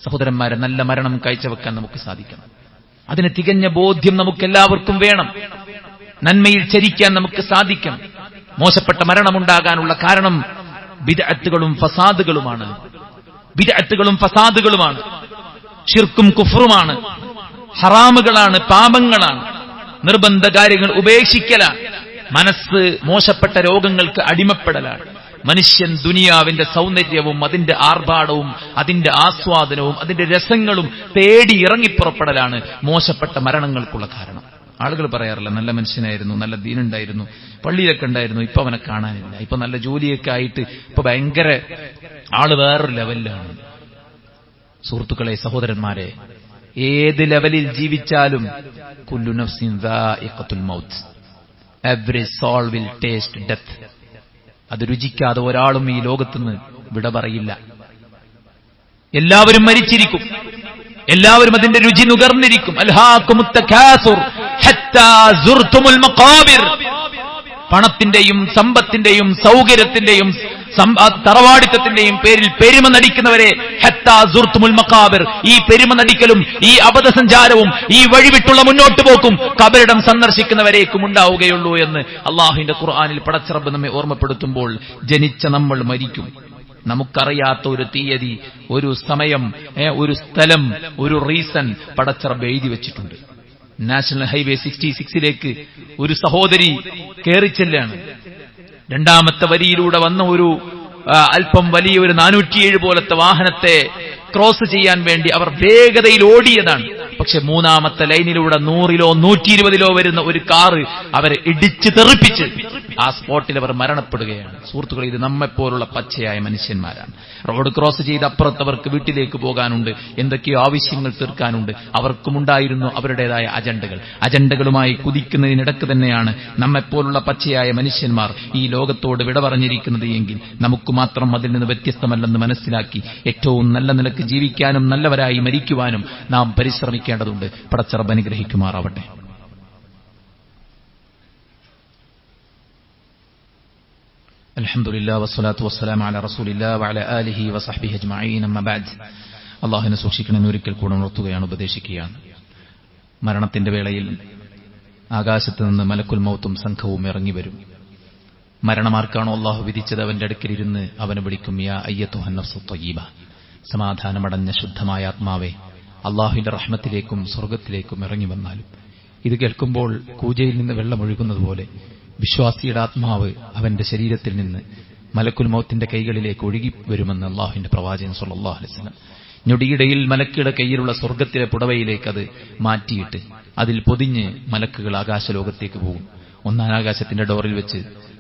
സഹോദരന്മാരെ, നല്ല മരണം കാഴ്ചവെക്കാൻ നമുക്ക് സാധിക്കണം. അതിന് തികഞ്ഞ ബോധ്യം നമുക്കെല്ലാവർക്കും വേണം. നന്മയിൽ ചരിക്കാൻ നമുക്ക് സാധിക്കണം. മോശപ്പെട്ട മരണമുണ്ടാകാനുള്ള കാരണം ബിദ്അത്തുകളും ഫസാദുകളുമാണ്. ബിദ്അത്തുകളും ഫസാദുകളുമാണ്, ശിർക്കും കുഫ്റുമാണ്, ഹറാമുകളാണ്, പാപങ്ങളാണ്, നിർബന്ധ കാര്യങ്ങൾ ഉപേക്ഷിക്കലാണ്, മനസ്സ് മോശപ്പെട്ട രോഗങ്ങൾക്ക് അടിമപ്പെടലാണ്, മനുഷ്യൻ ദുനിയാവിന്റെ സൗന്ദര്യവും അതിന്റെ ആർഭാടവും അതിന്റെ ആസ്വാദനവും അതിന്റെ രസങ്ങളും തേടി ഇറങ്ങിപ്പുറപ്പെടലാണ് മോശപ്പെട്ട മരണങ്ങൾക്കുള്ള കാരണം. ആളുകൾ പറയാറില്ല, നല്ല മനുഷ്യനായിരുന്നു, നല്ല ദീനുണ്ടായിരുന്നു, പള്ളിയിലൊക്കെ ഉണ്ടായിരുന്നു, ഇപ്പൊ അവനെ കാണാനില്ല, ഇപ്പൊ നല്ല ജോലിയൊക്കെ ആയിട്ട് ഇപ്പൊ ഭയങ്കര ആള് വേറൊരു ലെവലിലാണ്. സുഹൃത്തുക്കളെ, സഹോദരന്മാരെ, ഏത് ലെവലിൽ ജീവിച്ചാലും കുല്ലു നഫ്സിൻ ദാഇഖത്തുൽ മൗത്ത്, every soul will taste death. അത് രുചിക്കാതെ ഒരാളും ഈ ലോകത്തുനിന്ന് വിട പറയില്ല. എല്ലാവരും മരിച്ചിരിക്കും, എല്ലാവരും അതിന്റെ രുചി നുകർന്നിരിക്കും. അൽഹാകുമുത് തകാസുർ ഹത്താ സുർതുമുൽ മഖാബിർ. പണത്തിന്റെയും സമ്പത്തിന്റെയും സൗകര്യത്തിന്റെയും തറവാടിത്തത്തിന്റെയും പേരിൽ പെരുമ നടിക്കുന്നവരെ ഹത്താ സുർതുമുൽ മഖാബിർ. ഈ പെരുമ നടിക്കലും ഈ അബദ്ധസഞ്ചാരവും ഈ വഴിവിട്ടുള്ള മുന്നോട്ട് പോക്കും ഖബറിടം സന്ദർശിക്കുന്നവരേക്കും ഉണ്ടാവുകയുള്ളൂ എന്ന് അള്ളാഹുവിന്റെ ഖുർആനിൽ പടച്ചറബ് നമ്മെ ഓർമ്മപ്പെടുത്തുമ്പോൾ, ജനിച്ച നമ്മൾ മരിക്കും. നമുക്കറിയാത്ത ഒരു തീയതി, ഒരു സമയം, ഒരു സ്ഥലം, ഒരു റീസൺ പടച്ചറബ് എഴുതി വെച്ചിട്ടുണ്ട്. നാഷണൽ ഹൈവേ 66 ഒരു സഹോദരി കയറിച്ചെല്ലാണ്. രണ്ടാമത്തെ വരിയിലൂടെ വന്ന ഒരു അല്പം വലിയൊരു 407 പോലത്തെ വാഹനത്തെ ക്രോസ് ചെയ്യാൻ വേണ്ടി അവർ വേഗതയിൽ ഓടിയതാണ്. പക്ഷെ മൂന്നാമത്തെ ലൈനിലൂടെ 100-ലോ 120-ലോ വരുന്ന ഒരു കാറ് അവരെ ഇടിച്ച് തെറിപ്പിച്ച് ആ സ്പോട്ടിൽ അവർ മരണപ്പെടുകയാണ്. സുഹൃത്തുക്കളെ, ഇത് നമ്മെപ്പോലുള്ള പച്ചയായ മനുഷ്യന്മാരാണ്. റോഡ് ക്രോസ് ചെയ്ത് അപ്പുറത്തവർക്ക് വീട്ടിലേക്ക് പോകാനുണ്ട്, എന്തൊക്കെയോ ആവശ്യങ്ങൾ തീർക്കാനുണ്ട്. അവർക്കുമുണ്ടായിരുന്നു അവരുടേതായ അജണ്ടകളുമായി കുതിക്കുന്നതിനിടക്ക് തന്നെയാണ് നമ്മെപ്പോലുള്ള പച്ചയായ മനുഷ്യന്മാർ ഈ ലോകത്തോട് വിട പറഞ്ഞിരിക്കുന്നത് എങ്കിൽ നമുക്ക് മാത്രം അതിൽ നിന്ന് വ്യത്യസ്തമല്ലെന്ന് മനസ്സിലാക്കി ഏറ്റവും നല്ല നിലക്ക് ജീവിക്കാനും നല്ലവരായി മരിക്കുവാനും നാം പരിശ്രമിക്കേണ്ടതുണ്ട്. പടച്ചറബ് അനുഗ്രഹിക്കുമാറാവട്ടെ. അൽഹംദുലില്ലാഹി വസ്സലാത്തു വസ്സലാമു അലാ റസൂലില്ലാഹി വഅലാ ആലിഹി വസഹ്ബിഹി അജ്മഈൻ. അമ്മാ ബഅദ്. അല്ലാഹുവിനെ സൂക്ഷിക്കണമെന്ന് ഒരിക്കൽ കൂടെ ഉണർത്തുകയാണ്, ഉപദേശിക്കുകയാണ്. മരണത്തിന്റെ വേളയിൽ ആകാശത്ത് നിന്ന് മലക്കുൽ മൗത്തും സംഘവും ഇറങ്ങി വരും. മരണമാർക്കാണോ അല്ലാഹു വിധിച്ചത് അവന്റെ അടുക്കലിരുന്ന് അവനെ വിളിക്കും, യാ അയ്യത്തുഹൻ നഫ്സു ത്വയ്യിബ, സമാധാനമടഞ്ഞ ശുദ്ധമായ ആത്മാവേ, അല്ലാഹുവിന്റെ റഹ്മത്തിലേക്കും സ്വർഗ്ഗത്തിലേക്കും ഇറങ്ങി വന്നാലും. ഇത് കേൾക്കുമ്പോൾ കൂജയിൽ നിന്ന് വെള്ളമൊഴുകുന്നത് പോലെ വിശ്വാസിയുടെ ആത്മാവ് അവന്റെ ശരീരത്തിൽ നിന്ന് മലക്കുൽ മൗത്തിന്റെ കൈകളിലേക്ക് ഒഴുകി വരുമെന്ന് അല്ലാഹുവിന്റെ പ്രവാചകൻ സ്വല്ലല്ലാഹു അലൈഹി വസല്ലം. ഞൊടിയിടയിൽ മലക്കുകളുടെ കയ്യിലുള്ള സ്വർഗ്ഗത്തിലെ പുടവയിലേക്ക് അത് മാറ്റിയിട്ട് അതിൽ പൊതിഞ്ഞ് മലക്കുകൾ ആകാശലോകത്തേക്ക് പോകും. ഒന്നാം ആകാശത്തിന്റെ ഡോറിൽ വെച്ച്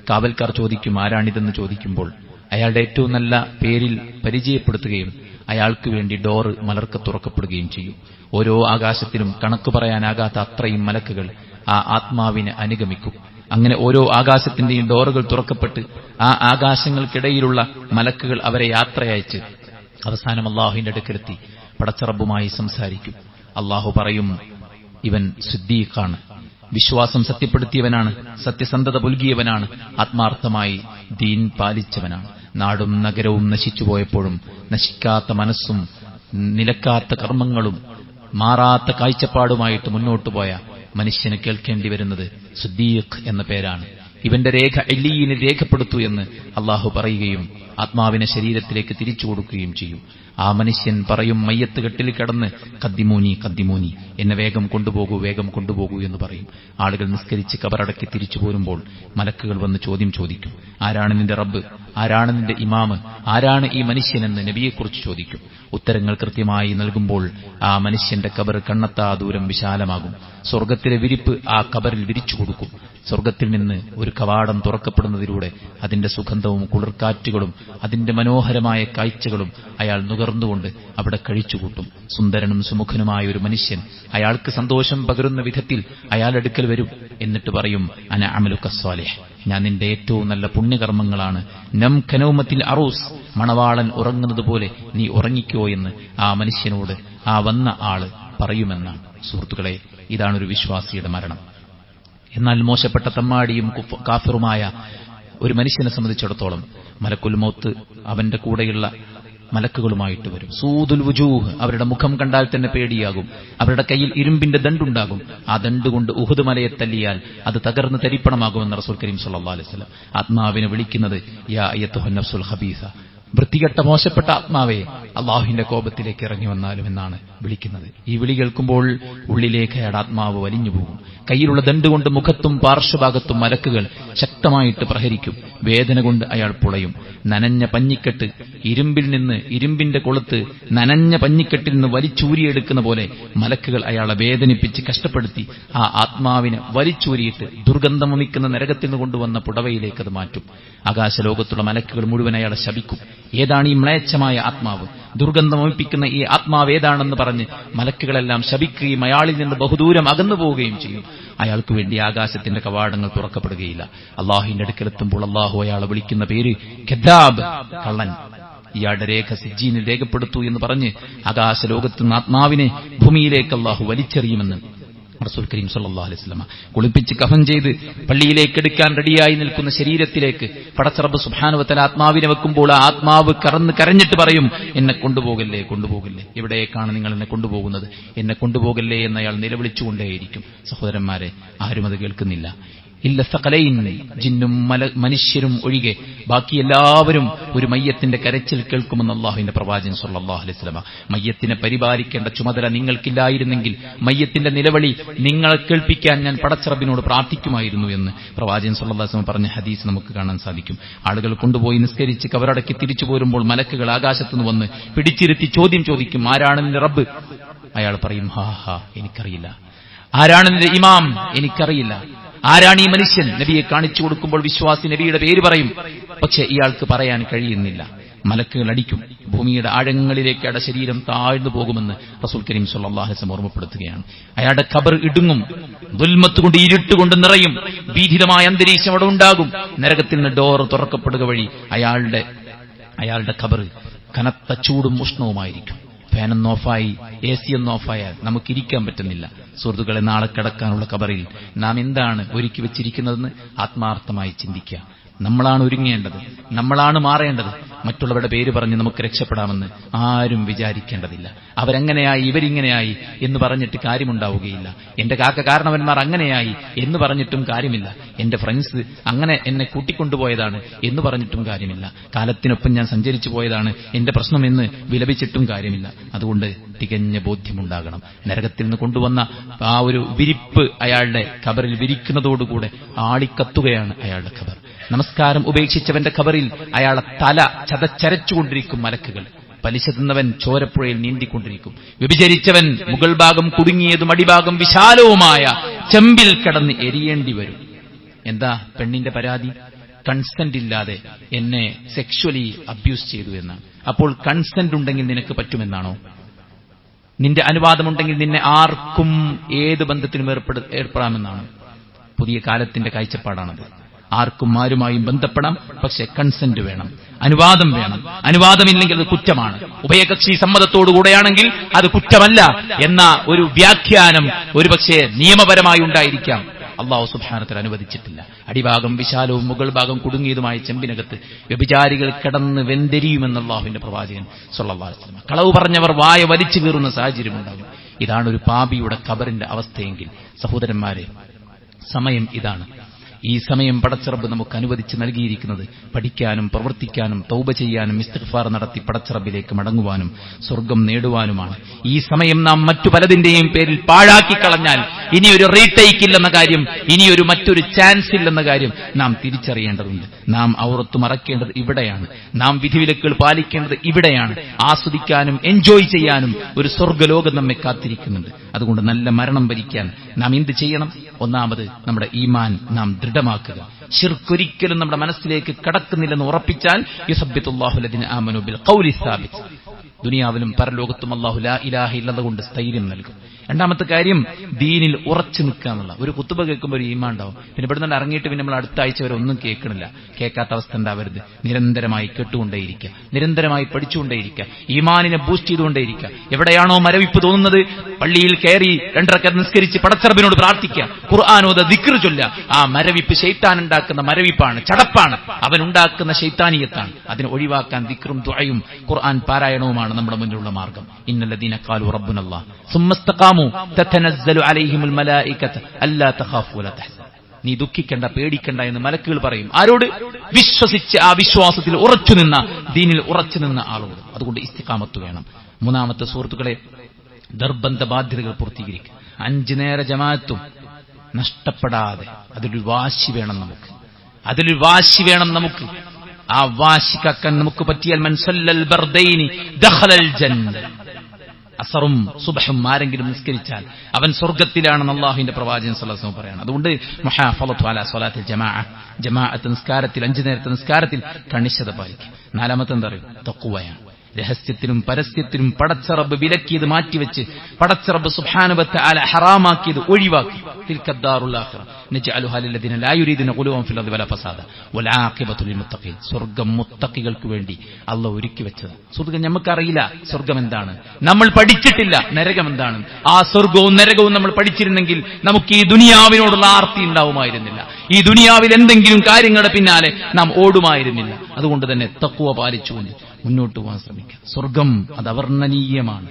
കാവൽക്കാർ ചോദിക്കും, ആരാണിതെന്ന് ചോദിക്കുമ്പോൾ അയാളുടെ ഏറ്റവും നല്ല പേരിൽ പരിചയപ്പെടുത്തുകയും അയാൾക്ക് വേണ്ടി ഡോറ് മലർക്കെ തുറക്കപ്പെടുകയും ചെയ്യും. ഓരോ ആകാശത്തിലും കണക്ക് പറയാനാകാത്ത അത്രയും മലക്കുകൾ ആ ആത്മാവിനെ അനുഗമിക്കും. അങ്ങനെ ഓരോ ആകാശത്തിന്റെയും ഡോറുകൾ തുറക്കപ്പെട്ട് ആ ആകാശങ്ങൾക്കിടയിലുള്ള മലക്കുകൾ അവരെ യാത്രയയച്ച് അവസാനം അല്ലാഹുവിന്റെ അടുക്കലെത്തി പടച്ചറബുമായി സംസാരിക്കും. അല്ലാഹു പറയും, ഇവൻ സിദ്ദീഖാണ്, വിശ്വാസം സത്യപ്പെടുത്തിയവനാണ്, സത്യസന്ധത പുൽകിയവനാണ്, ആത്മാർത്ഥമായി ദീൻ പാലിച്ചവനാണ്. നാടും നഗരവും നശിച്ചുപോയപ്പോഴും നശിക്കാത്ത മനസ്സും നിലക്കാത്ത കർമ്മങ്ങളും മാറാത്ത കാഴ്ചപ്പാടുമായിട്ട് മുന്നോട്ടു പോയ മനുഷ്യന് കേൾക്കേണ്ടി വരുന്നത് സിദ്ദീഖ് എന്ന പേരാണ്. ഇവന്റെ രേഖ ഇല്ലീയിൽ രേഖപ്പെടുത്തൂ എന്ന് അല്ലാഹു പറയുകയും ആത്മാവിനെ ശരീരത്തിലേക്ക് തിരിച്ചു കൊടുക്കുകയും ചെയ്യും. ആ മനുഷ്യൻ പറയും, മയ്യത്ത് കെട്ടിൽ കിടന്ന് കദ്ദിമൂനി കദ്ദിമൂനി, എന്നെ വേഗം കൊണ്ടുപോകൂ വേഗം കൊണ്ടുപോകൂ എന്ന് പറയും. ആളുകൾ നിസ്കരിച്ച് കബറടക്കി തിരിച്ചു പോരുമ്പോൾ മലക്കുകൾ വന്ന് ചോദ്യം ചോദിക്കും, ആരാണ് നിന്റെ റബ്ബ്, ആരാണ് നിന്റെ ഇമാമ്, ആരാണ് ഈ മനുഷ്യനെന്ന് നബിയെക്കുറിച്ച് ചോദിക്കും. ഉത്തരങ്ങൾ കൃത്യമായി നൽകുമ്പോൾ ആ മനുഷ്യന്റെ കബർ കണ്ണെത്താ ദൂരം വിശാലമാകും. സ്വർഗ്ഗത്തിലെ വിരിപ്പ് ആ കബറിൽ വിരിച്ചു കൊടുക്കും. സ്വർഗ്ഗത്തിൽ നിന്ന് ഒരു കവാടം തുറക്കപ്പെടുന്നതിലൂടെ അതിന്റെ സുഗന്ധവും കുളിർക്കാറ്റുകളും അതിന്റെ മനോഹരമായ കാഴ്ചകളും അയാൾ നുകർന്നുകൊണ്ട് അവിടെ കഴിച്ചുകൂട്ടും. സുന്ദരനും സുമുഖനുമായ ഒരു മനുഷ്യൻ അയാൾക്ക് സന്തോഷം പകരുന്ന വിധത്തിൽ അയാളെടുക്കൽ വരും. എന്നിട്ട് പറയും, അന അമലുക സ്വാലിഹ്, ഞാൻ നിന്റെ ഏറ്റവും നല്ല പുണ്യകർമ്മങ്ങളാണ്. നം ഖനൗമത്തിൽ അറൂസ്, മണവാളൻ ഉറങ്ങുന്നത് പോലെ നീ ഉറങ്ങിക്കോ എന്ന് ആ മനുഷ്യനോട് ആ വന്ന ആള് പറയുമെന്നാണ്. സുഹൃത്തുക്കളെ, ഇതാണൊരു വിശ്വാസിയുടെ മരണം. എന്നാൽ മോശപ്പെട്ട തമ്മാടിയും കാഫിറുമായ ഒരു മനുഷ്യനെ സംബന്ധിച്ചിടത്തോളം മലക്കുൽ മൗത്ത് അവന്റെ കൂടെയുള്ള മലക്കുകളുമായിട്ട് വരും. സൂദുൽ വുജൂഹ്, അവരുടെ മുഖം കണ്ടാൽ തന്നെ പേടിയാകും. അവരുടെ കയ്യിൽ ഇരുമ്പിന്റെ ദണ്ടുണ്ടാകും. ആ ദണ്ടുകൊണ്ട് ഉഹുദ് മലയെ തല്ലിയാൽ അത് തകർന്ന് തരിപ്പണമാകുമെന്ന് റസൂൽ കരീം സ്വല്ലല്ലാഹു അലൈഹി വസല്ലം. ആത്മാവിനെ വിളിക്കുന്നത് യാ അയ്യത്തുഹൻ നഫ്സുൽ ഖബീസ, വൃത്തികെട്ട മോശപ്പെട്ട ആത്മാവേ, അള്ളാഹുവിന്റെ കോപത്തിലേക്ക് ഇറങ്ങി വന്നാലും എന്നാണ് വിളിക്കുന്നത്. ഈ വിളി കേൾക്കുമ്പോൾ ഉള്ളിലേക്ക് അയാളുടെ ആത്മാവ് വലിഞ്ഞുപോകും. കയ്യിലുള്ള ദണ്ടുകൊണ്ട് മുഖത്തും പാർശ്വഭാഗത്തും മലക്കുകൾ ശക്തമായിട്ട് പ്രഹരിക്കും. വേദന കൊണ്ട് അയാൾ പുളയും. നനഞ്ഞ പഞ്ഞിക്കെട്ട് ഇരുമ്പിന്റെ കൊളുത്ത് നനഞ്ഞ പഞ്ഞിക്കെട്ടിൽ നിന്ന് വലിച്ചൂരിയെടുക്കുന്ന പോലെ മലക്കുകൾ അയാളെ വേദനിപ്പിച്ച് കഷ്ടപ്പെടുത്തി ആ ആത്മാവിനെ വലിച്ചൂരിയിട്ട് ദുർഗന്ധം വമിക്കുന്ന നരകത്തിൽ നിന്ന് കൊണ്ടുവന്ന പുടവയിലേക്ക് അത് മാറ്റും. ആകാശലോകത്തുള്ള മലക്കുകൾ മുഴുവൻ അയാളെ ശപിക്കും. ഏതാണ് ഈ മ്ലേച്ഛമായ ആത്മാവ്, ദുർഗന്ധമൊഴിപ്പിക്കുന്ന ഈ ആത്മാവ് ഏതാണെന്ന് പറഞ്ഞ് മലക്കുകളെല്ലാം ശപിക്കുകയും അയാളിൽ നിന്ന് ബഹുദൂരം അകന്നു പോവുകയും ചെയ്യും. അയാൾക്ക് വേണ്ടി ആകാശത്തിന്റെ കവാടങ്ങൾ തുറക്കപ്പെടുകയില്ല. അള്ളാഹുവിന്റെ അടുക്കലെത്തുമ്പോൾ അള്ളാഹു അയാളെ വിളിക്കുന്ന പേര് കദ്ദാബ്, കള്ളൻ. ഇയാളുടെ രേഖ സിജ്ജീനിൽ രേഖപ്പെടുത്തൂ എന്ന് പറഞ്ഞ് ആകാശലോകത്തുനിന്ന് ആത്മാവിനെ ഭൂമിയിലേക്ക് അള്ളാഹു വലിച്ചെറിയുമെന്ന് റസൂൽ കരീം സല്ലല്ലാഹു അലൈഹി വസല്ലം കുളിപ്പിച്ച് കഫൻ ചെയ്ത് പള്ളിയിലേക്ക് എടുക്കാൻ റെഡിയായി നിൽക്കുന്ന ശരീരത്തിലേക്ക് പടച്ച റബ്ബ് സുബ്ഹാനഹു വ തആല ആത്മാവിനെ വെക്കുമ്പോൾ ആ ആത്മാവ് കരഞ്ഞിട്ട് പറയും, എന്നെ കൊണ്ടുപോകല്ലേ, കൊണ്ടുപോകല്ലേ, എവിടേക്കാണ് നിങ്ങൾ എന്നെ കൊണ്ടുപോകുന്നത്, എന്നെ കൊണ്ടുപോകല്ലേ എന്നയാൾ നിലവിളിച്ചുകൊണ്ടേയിരിക്കും. സഹോദരന്മാരെ, ആരും അത് കേൾക്കുന്നില്ല. ഇല്ല സഖലൈൻ, ജിന്നും മനുഷ്യരും ഒഴികെ ബാക്കി എല്ലാവരും ഒരു മയ്യത്തിന്റെ കരച്ചിൽ കേൾക്കുമെന്ന് അല്ലാഹുവിന്റെ പ്രവാചകൻ സല്ലല്ലാഹു അലൈഹി വസല്ലം. മയ്യത്തിനെ പരിപാലിക്കേണ്ട ചുമതല നിങ്ങൾക്കില്ലായിരുന്നെങ്കിൽ മയ്യത്തിന്റെ നിലവിളി നിങ്ങളെ കേൾപ്പിക്കാൻ ഞാൻ പടച്ച റബ്ബിനോട് പ്രാർത്ഥിക്കുമായിരുന്നു എന്ന് പ്രവാചകൻ സല്ലല്ലാഹു അലൈഹി വസല്ലം പറഞ്ഞ ഹദീസ് നമുക്ക് കാണാൻ സാധിക്കും. ആളുകൾ കൊണ്ടുപോയി നിസ്കരിച്ച് കബറടക്കി തിരിച്ചു പോരുമ്പോൾ മലക്കുകൾ ആകാശത്തുനിന്ന് വന്ന് പിടിച്ചിരുത്തി ചോദ്യം ചോദിക്കും, ആരാണ് നിന്റെ റബ്ബ്? അയാൾ പറയും, ഹാ എനിക്കറിയില്ല. ആരാണ് നിന്റെ ഇമാം? എനിക്കറിയില്ല. ആരാണ് ഈ മനുഷ്യൻ? നബിയെ കാണിച്ചു കൊടുക്കുമ്പോൾ വിശ്വാസി നബിയുടെ പേര് പറയും. പക്ഷെ ഇയാൾക്ക് പറയാൻ കഴിയുന്നില്ല. മലക്കുകൾ അടിക്കും. ഭൂമിയുടെ ആഴങ്ങളിലേക്ക് അയാളുടെ ശരീരം താഴ്ന്നു പോകുമെന്ന് റസൂൽ കരീം സല്ലല്ലാഹു അലൈഹി വസല്ലം ഓർമ്മപ്പെടുത്തുകയാണ്. അയാളുടെ ഖബർ ഇടുങ്ങും, ദുൽമത്ത് കൊണ്ട് ഇരുട്ടുകൊണ്ട് നിറയും, ഭീതിതമായ അന്തരീക്ഷം അവിടെ ഉണ്ടാകും. നരകത്തിൽ നിന്ന് ഡോർ തുറക്കപ്പെടുക വഴി അയാളുടെ ഖബർ കനത്ത ചൂടും ഉഷ്ണവുമായിരിക്കും. ഫാനൊന്ന് ഓഫായി, AC ഒന്ന് ഓഫായാൽ നമുക്കിരിക്കാൻ പറ്റുന്നില്ല. സുഹൃത്തുക്കളെ, നാളെ കിടക്കാനുള്ള ഖബറിൽ നാം എന്താണ് ഒരുക്കി വെച്ചിരിക്കുന്നതെന്ന് ആത്മാർത്ഥമായി ചിന്തിക്കുക. നമ്മളാണ് ഒരുങ്ങേണ്ടത്, നമ്മളാണ് മാറേണ്ടത്. മറ്റുള്ളവരുടെ പേര് പറഞ്ഞ് നമുക്ക് രക്ഷപ്പെടാമെന്ന് ആരും വിചാരിക്കേണ്ടതില്ല. അവരങ്ങനെയായി ഇവരിങ്ങനെയായി എന്ന് പറഞ്ഞിട്ട് കാര്യമുണ്ടാവുകയില്ല. എന്റെ കാരണവന്മാർ അങ്ങനെയായി എന്ന് പറഞ്ഞിട്ടും കാര്യമില്ല. എന്റെ ഫ്രണ്ട്സ് അങ്ങനെ എന്നെ കൂട്ടിക്കൊണ്ടുപോയതാണ് എന്ന് പറഞ്ഞിട്ടും കാര്യമില്ല. കാലത്തിനൊപ്പം ഞാൻ സഞ്ചരിച്ചു പോയതാണ് എന്റെ പ്രശ്നം എന്ന് വിലപിച്ചിട്ടും കാര്യമില്ല. അതുകൊണ്ട് തികഞ്ഞ ബോധ്യമുണ്ടാകണം. നരകത്തിൽ നിന്ന് കൊണ്ടുവന്ന ആ ഒരു വിരിപ്പ് അയാളുടെ ഖബറിൽ വിരിക്കുന്നതോടുകൂടെ ആളിക്കത്തുകയാണ് അയാളുടെ ഖബർ. നമസ്കാരം ഉപേക്ഷിച്ചവന്റെ ഖബറിൽ അയാളെ തല ചതച്ചരച്ചുകൊണ്ടിരിക്കും മലക്കുകൾ. പലിശ തിന്നവൻ ചോരപ്പുഴയിൽ നീന്തിക്കൊണ്ടിരിക്കും. വ്യഭിചരിച്ചവൻ മുകൾ ഭാഗം കുടുങ്ങിയതും അടിഭാഗം വിശാലവുമായ ചെമ്പിൽ കിടന്ന് എരിയേണ്ടി വരും. എന്താ പെണ്ണിന്റെ പരാതി? കൺസെന്റ് ഇല്ലാതെ എന്നെ സെക്ഷുവലി അബ്യൂസ് ചെയ്തു എന്നാണ്. അപ്പോൾ കൺസെന്റ് ഉണ്ടെങ്കിൽ നിനക്ക് പറ്റുമെന്നാണോ? നിന്റെ അനുവാദമുണ്ടെങ്കിൽ നിന്നെ ആർക്കും ഏത് ബന്ധത്തിനും ഏർപ്പെടാമെന്നാണ്. പുതിയ കാലത്തിന്റെ കാഴ്ചപ്പാടാണത്. ആർക്കും ആരുമായും ബന്ധപ്പെടാം, പക്ഷെ കൺസെന്റ് വേണം, അനുവാദം വേണം. അനുവാദമില്ലെങ്കിൽ അത് കുറ്റമാണ്. ഉഭയകക്ഷി സമ്മതത്തോടുകൂടെയാണെങ്കിൽ അത് കുറ്റമല്ല എന്ന ഒരു വ്യാഖ്യാനം ഒരുപക്ഷെ നിയമപരമായി ഉണ്ടായിരിക്കാം. അല്ലാഹു സുബ്ഹാനഹു വ തആല അനുവദിച്ചിട്ടില്ല. അടിഭാഗം വിശാലവും മുകൾ ഭാഗം കുടുങ്ങിയതുമായ ചെമ്പിനകത്ത് വ്യഭിചാരികൾ കിടന്ന് വെന്തെരിയുമെന്ന് അല്ലാഹുവിന്റെ പ്രവാചകൻ സ്വല്ലല്ലാഹു അലൈഹി വസല്ലം. കളവ് പറഞ്ഞവർ വായ വലിച്ചു കീറുന്ന സാഹചര്യമുണ്ടാകും. ഇതാണ് ഒരു പാപിയുടെ ഖബറിന്റെ അവസ്ഥയെങ്കിൽ സഹോദരന്മാരെ, സമയം ഇതാണ്. ഈ സമയം പടച്ച റബ്ബ് നമുക്ക് അനുവദിച്ച് നൽകിയിരിക്കുന്നത് പഠിക്കാനും പ്രവർത്തിക്കാനും തൗബ ചെയ്യാനും ഇസ്തിഗ്ഫാർ നടത്തി പടച്ച റബ്ബിലേക്ക് മടങ്ങുവാനും സ്വർഗം നേടുവാനുമാണ്. ഈ സമയം നാം മറ്റു പലതിന്റെയും പേരിൽ പാഴാക്കി കളഞ്ഞാൽ ഇനിയൊരു റീടേക്ക് ഇല്ലെന്ന കാര്യം, ഇനിയൊരു മറ്റൊരു ചാൻസ് ഇല്ലെന്ന കാര്യം നാം തിരിച്ചറിയേണ്ടതുണ്ട്. നാം ഔറത്ത് മറക്കേണ്ടത് ഇവിടെയാണ്. നാം വിധിവിലക്കുകൾ പാലിക്കേണ്ടത് ഇവിടെയാണ്. ആസ്വദിക്കാനും എൻജോയ് ചെയ്യാനും ഒരു സ്വർഗ്ഗലോകം നമ്മെ കാത്തിരിക്കുന്നുണ്ട്. അതുകൊണ്ട് നല്ല മരണം വരിക്കാൻ നാം എന്ത് ചെയ്യണം? ഒന്നാമത് നമ്മുടെ ഈമാൻ നാം ദൃഢമാക്കുക. ശിർക്കൊരിക്കലും നമ്മുടെ മനസ്സിലേക്ക് കടക്കുന്നില്ലെന്ന് ഉറപ്പിച്ചാൽ യുസബ്ബിതുല്ലാഹു ലദീന ആമനു ബിൽ ഖൗലി സാബിത്. ദുനിയാവിലും പരലോകത്തും അല്ലാഹു ലാ ഇലാഹ ഇല്ലല്ലാഹ് കൊണ്ട് സ്ഥൈര്യം നൽകും. രണ്ടാമത്തെ കാര്യം ദീനിൽ ഉറച്ചു നിൽക്കുക എന്നുള്ള. ഒരു കുത്തുബ കേൾക്കുമ്പോൾ ഒരു ഈമാൻ ഉണ്ടാവും. പിന്നെ ഇവിടെ നിന്ന് ഇറങ്ങിയിട്ട് പിന്നെ നമ്മൾ അടുത്ത ആഴ്ച വരെ ഒന്നും കേൾക്കണില്ല. കേൾക്കാത്ത അവസ്ഥ ഉണ്ടാവരുത്. നിരന്തരമായി കേട്ടുകൊണ്ടേയിരിക്കുക, നിരന്തരമായി പഠിച്ചുകൊണ്ടേയിരിക്കുക, ഈമാനിനെ ബൂസ്റ്റ് ചെയ്തുകൊണ്ടേയിരിക്കുക. എവിടെയാണോ മരവിപ്പ് തോന്നുന്നത് പള്ളിയിൽ കയറി 2 റക്അത്ത് നിസ്കരിച്ച് പടച്ച റബ്ബിനോട് പ്രാർത്ഥിക്കുക, ഖുർആനോദ, ദിക്ർ ചൊല്ലുക. ആ മരവിപ്പ് ശൈത്താൻ ഉണ്ടാക്കുന്ന മരവിപ്പാണ്, ചടപ്പാണ്, അവൻ ഉണ്ടാക്കുന്ന ശൈത്താനിയത്താണ്. അതിനെ ഒഴിവാക്കാൻ ദിക്റും ദുആയും ഖുർആൻ പാരായണവുമാണ് നമ്മുടെ മുന്നിലുള്ള മാർഗം. ഇന്നല്ലദീന ഖാലു റബ്ബുനല്ലാഹ് സുമ്മ ഇസ്തഖാമു തതനസ്സലു അലൈഹിമുൽ മലായികതു അല്ലാ തഖാഫു വലാ തഹ്സനു. നീ ദുഃഖിക്കണ്ട, പേടിക്കണ്ട എന്ന് മലക്കുകൾ പറയും. ആരോട്? വിശ്വസിച്ച് ആ വിശ്വാസത്തിൽ ഉറച്ചുനിന്ന, ദീനിൽ ഉറച്ചുനിന്ന ആളോട്. അതുകൊണ്ട് ഇസ്തിഖാമത്ത് വേണം. മൂന്നാമത്തെ സുഹൃത്തുക്കളെ, നിർബന്ധ ബാധ്യതകൾ പൂർത്തീകരിക്കുക. 5 നേര ജമാഅത്തും നഷ്ടപ്പെടാതെ അതിലൊരു വാശി വേണം നമുക്ക്. ആ വാശിക്കാക്കാൻ നമുക്ക് പറ്റിയാൽ മൻ സല്ലൽ ബർദൈനി ദഖലൽ ജന്ന, അസറും സുബ്ഹും ആരെങ്കിലും നിസ്കരിച്ചാൽ അവൻ സ്വർഗ്ഗത്തിലാണെന്ന് അല്ലാഹുവിന്റെ പ്രവാചകൻ സ്വല്ലല്ലാഹു അലൈഹി വസല്ലം പറയാണ്. അതുകൊണ്ട് മുഹാഫളത്തു അലാ സ്വലാത്തിൽ ജമാഅത്ത് നിസ്കാരത്തിൽ, 5 നേരത്തെ നിസ്കാരത്തിൽ കണിശത പാലിക്കുക. നാലാമത്തെ എന്താ അറിയോ? തഖ്വയാണ്. രഹസ്യത്തിലും പരസ്യത്തിലും പടച്ച റബ്ബ് വിലക്കിയത് മാറ്റിവെച്ച്, പടച്ച റബ്ബ് സുബ്ഹാനഹു വ തആല ഹറാമാക്കിയത് ഒഴിവാക്കി. തിൽക്കദ്ദാറുൽ ആഖിറ നജഅലുഹാ ലില്ലദീന ലാ യുരീദുന ഖുലുവൻ ഫിൽ അർദി വലാ ഫസാദ വൽ ആഖിബത്തു ലിൽ മുത്തഖീൻ. സ്വർഗ്ഗം മുത്തഖികൾക്ക് വേണ്ടി അല്ലാഹു ഒരുക്കി വെച്ചത്. സ്വർഗ്ഗം നമുക്കറിയില്ല സ്വർഗ്ഗം എന്താണ്, നമ്മൾ പഠിച്ചിട്ടില്ല നരകം എന്താണ്. ആ സ്വർഗ്ഗവും നരകവും നമ്മൾ പഠിച്ചിരുന്നെങ്കിൽ നമുക്ക് ഈ ദുനിയാവിനോടുള്ള ആർത്തി ഉണ്ടാവുമായിരുന്നില്ല. ഈ ദുനിയാവിൽ എന്തെങ്കിലും കാര്യങ്ങളുടെ പിന്നാലെ നാം ഓടുമായിരുന്നില്ല. അതുകൊണ്ട് തന്നെ തഖ്വ പാലിച്ചുകൊണ്ട് മുന്നോട്ട് പോകാൻ ശ്രമിക്കുക. സ്വർഗം അത് അവർണ്ണനീയമാണ്.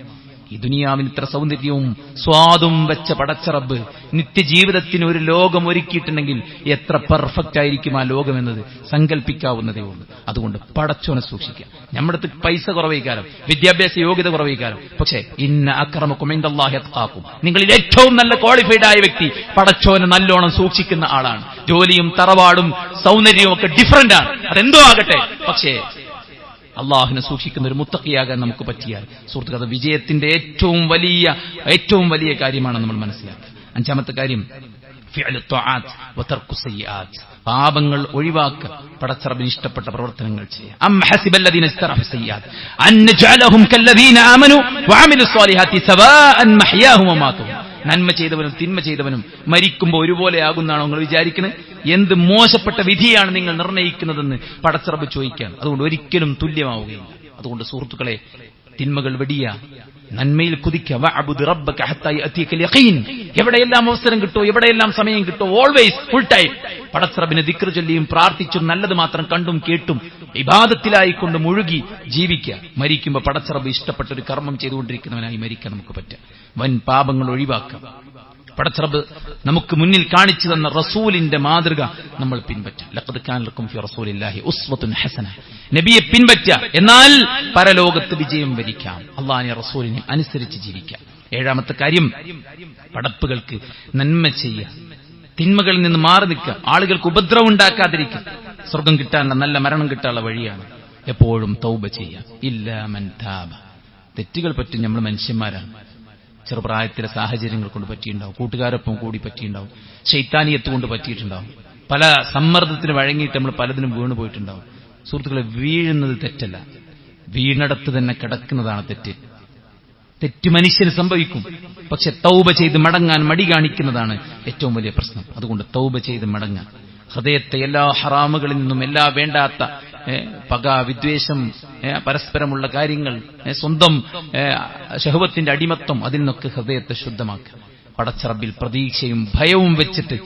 ഈ ദുനിയാവിന് ഇത്ര സൗന്ദര്യവും സ്വാദും വെച്ച പടച്ച റബ്ബ് നിത്യജീവിതത്തിന് ഒരു ലോകം ഒരുക്കിയിട്ടുണ്ടെങ്കിൽ എത്ര പെർഫെക്റ്റ് ആയിരിക്കും ആ ലോകമെന്നത് സങ്കല്പിക്കാവുന്നതേ ഉള്ളൂ. അതുകൊണ്ട് പടച്ചോനെ സൂക്ഷിക്കുക. നമ്മുടെ അടുത്ത് പൈസ കുറവൈകാരം, വിദ്യാഭ്യാസ യോഗ്യത കുറവൈകാരം, പക്ഷേ ഇന്ന അക്രമക്കും ഇൻദല്ലാഹി അത്ഖാക്കും, നിങ്ങളിൽ ഏറ്റവും നല്ല ക്വാളിഫൈഡ് ആയ വ്യക്തി പടച്ചോനെ നല്ലോണം സൂക്ഷിക്കുന്ന ആളാണ്. ജോലിയും തറവാടും സൗന്ദര്യവും ഒക്കെ ഡിഫറന്റ് ആണ്, അതെന്തോ ആകട്ടെ, പക്ഷേ അള്ളാഹുവിനെ സൂക്ഷിക്കുന്ന ഒരു മുത്തഖിയാകാൻ നമുക്ക് പറ്റിയാൽ സുഹൃത്തുക്കളെ, അത് വിജയത്തിന്റെ ഏറ്റവും വലിയ കാര്യമാണെന്ന് നമ്മൾ മനസ്സിലാക്കുക. 5ാമത്തെ കാര്യം ഫിഅലു ത്വആത്ത് വ തർക്കു സയ്യിആത്ത്, പാപങ്ങൾ ഒഴിവാക്കുക, പടച്ച റബ്ബിന് ഇഷ്ടപ്പെട്ട പ്രവർത്തനങ്ങൾ ചെയ്യുക. അം ഹസിബല്ലദീന ഇസ്തറഹു സയ്യിആത്ത് അൻ നജഅലഹും കല്ലദീന ആമനു വഅമിലുസ് സ്വാലിഹാത്തി സവാഅൻ മഹ്യാഹും വമാതുഹും. നന്മ ചെയ്തവനും തിന്മ ചെയ്തവനും മരിക്കുമ്പോൾ ഒരുപോലെ ആകുന്നാണോ നിങ്ങൾ വിചാരിക്കുന്നത്? എന്ത് മോശപ്പെട്ട വിധിയാണ് നിങ്ങൾ നിർണ്ണയിക്കുന്നതെന്ന് പടച്ച റബ്ബ് ചോദിക്കുകയാണ്. അതുകൊണ്ട് ഒരിക്കലും തുല്യമാവുകയില്ല. അതുകൊണ്ട് സുഹൃത്തുക്കളെ, തിന്മകൾ വെടിയ, നന്മയിൽ കുതിക്കുക. വഅബ്ദു റബ്ബക ഹത്താ യഅതിയകൽ യഖീൻ. എവിടെയെല്ലാം അവസരം കിട്ടോ, എവിടെയെല്ലാം സമയം കിട്ടോ, ഓൾവേസ് ഫുൾ ടൈം പടച്ച റബ്ബിനെ ദിക്ർ ചൊല്ലിയും പ്രാർത്ഥിച്ചും നല്ലത് മാത്രം കണ്ടും കേട്ടും ഇബാദത്തിലായിക്കൊണ്ട് മുഴുകി ജീവിക്കുക. മരിക്കുമ്പോൾ പടച്ച റബ്ബ് ഇഷ്ടപ്പെട്ട ഒരു കർമ്മം ചെയ്തുകൊണ്ടിരിക്കുന്നവനായി മരിക്കാൻ നമുക്ക് പറ്റുക. വൻ പാപങ്ങൾ ഒഴിവാക്കുക. പടച്ച റബ്ബ് നമുക്ക് മുന്നിൽ കാണിച്ചു തന്ന റസൂലിന്റെ മാതൃക നമ്മൾ പിൻപറ്റുക. ലഖദ് കാന ലക്കും ഫി റസൂലില്ലാഹി ഉസ്വത്തുൻ ഹസന. നബിയെ പിൻപറ്റുക, എന്നാൽ പരലോകത്ത് വിജയം വരിക്കാം. അല്ലാഹുവിനെ റസൂലിനെ അനുസരിച്ച് ജീവിക്കാം. 7ാമത്തെ കാര്യം, പടപ്പുകൾക്ക് നന്മ ചെയ്യുക, തിന്മകളിൽ നിന്ന് മാറി നിൽക്കുക, ആളുകൾക്ക് ഉപദ്രവം ഉണ്ടാക്കാതിരിക്കുക. സ്വർഗം കിട്ടാനുള്ള, നല്ല മരണം കിട്ടാനുള്ള വഴിയാണ് എപ്പോഴും തൗബ ചെയ്യുക. ഇല്ലാ മൻ താബ. തെറ്റുകൾ പറ്റും, നമ്മൾ മനുഷ്യന്മാരാണ്. ചെറുപ്രായത്തിലെ സാഹചര്യങ്ങൾ കൊണ്ട് പറ്റിയിട്ടുണ്ടാവും, കൂട്ടുകാരൊപ്പം കൂടി പറ്റിയിട്ടുണ്ടാവും, ശൈത്താനിയത്ത് കൊണ്ട് പറ്റിയിട്ടുണ്ടാവും, പല സമ്മർദ്ദത്തിന് വഴങ്ങിയിട്ട് നമ്മൾ പലതിനും വീണു പോയിട്ടുണ്ടാവും. സുഹൃത്തുക്കളെ, വീഴുന്നത് തെറ്റല്ല, വീണടത്ത് തന്നെ കിടക്കുന്നതാണ് തെറ്റ്. തെറ്റ് മനുഷ്യന് സംഭവിക്കും, പക്ഷെ തൗബ ചെയ്ത് മടങ്ങാൻ മടി കാണിക്കുന്നതാണ് ഏറ്റവും വലിയ പ്രശ്നം. അതുകൊണ്ട് തൗബ ചെയ്ത് മടങ്ങാൻ, ഹൃദയത്തെ എല്ലാ ഹറാമുകളിൽ നിന്നും, എല്ലാ വേണ്ടാത്ത പക, വിദ്വേഷം, പരസ്പരമുള്ള കാര്യങ്ങൾ, സ്വന്തം ശഹവത്തിന്റെ അടിമത്വം, അതിൽ നിന്നൊക്കെ ഹൃദയത്തെ ശുദ്ധമാക്കുക. പടച്ച റബ്ബിൽ പ്രതീക്ഷയും ഭയവും വെച്ചിട്ട്,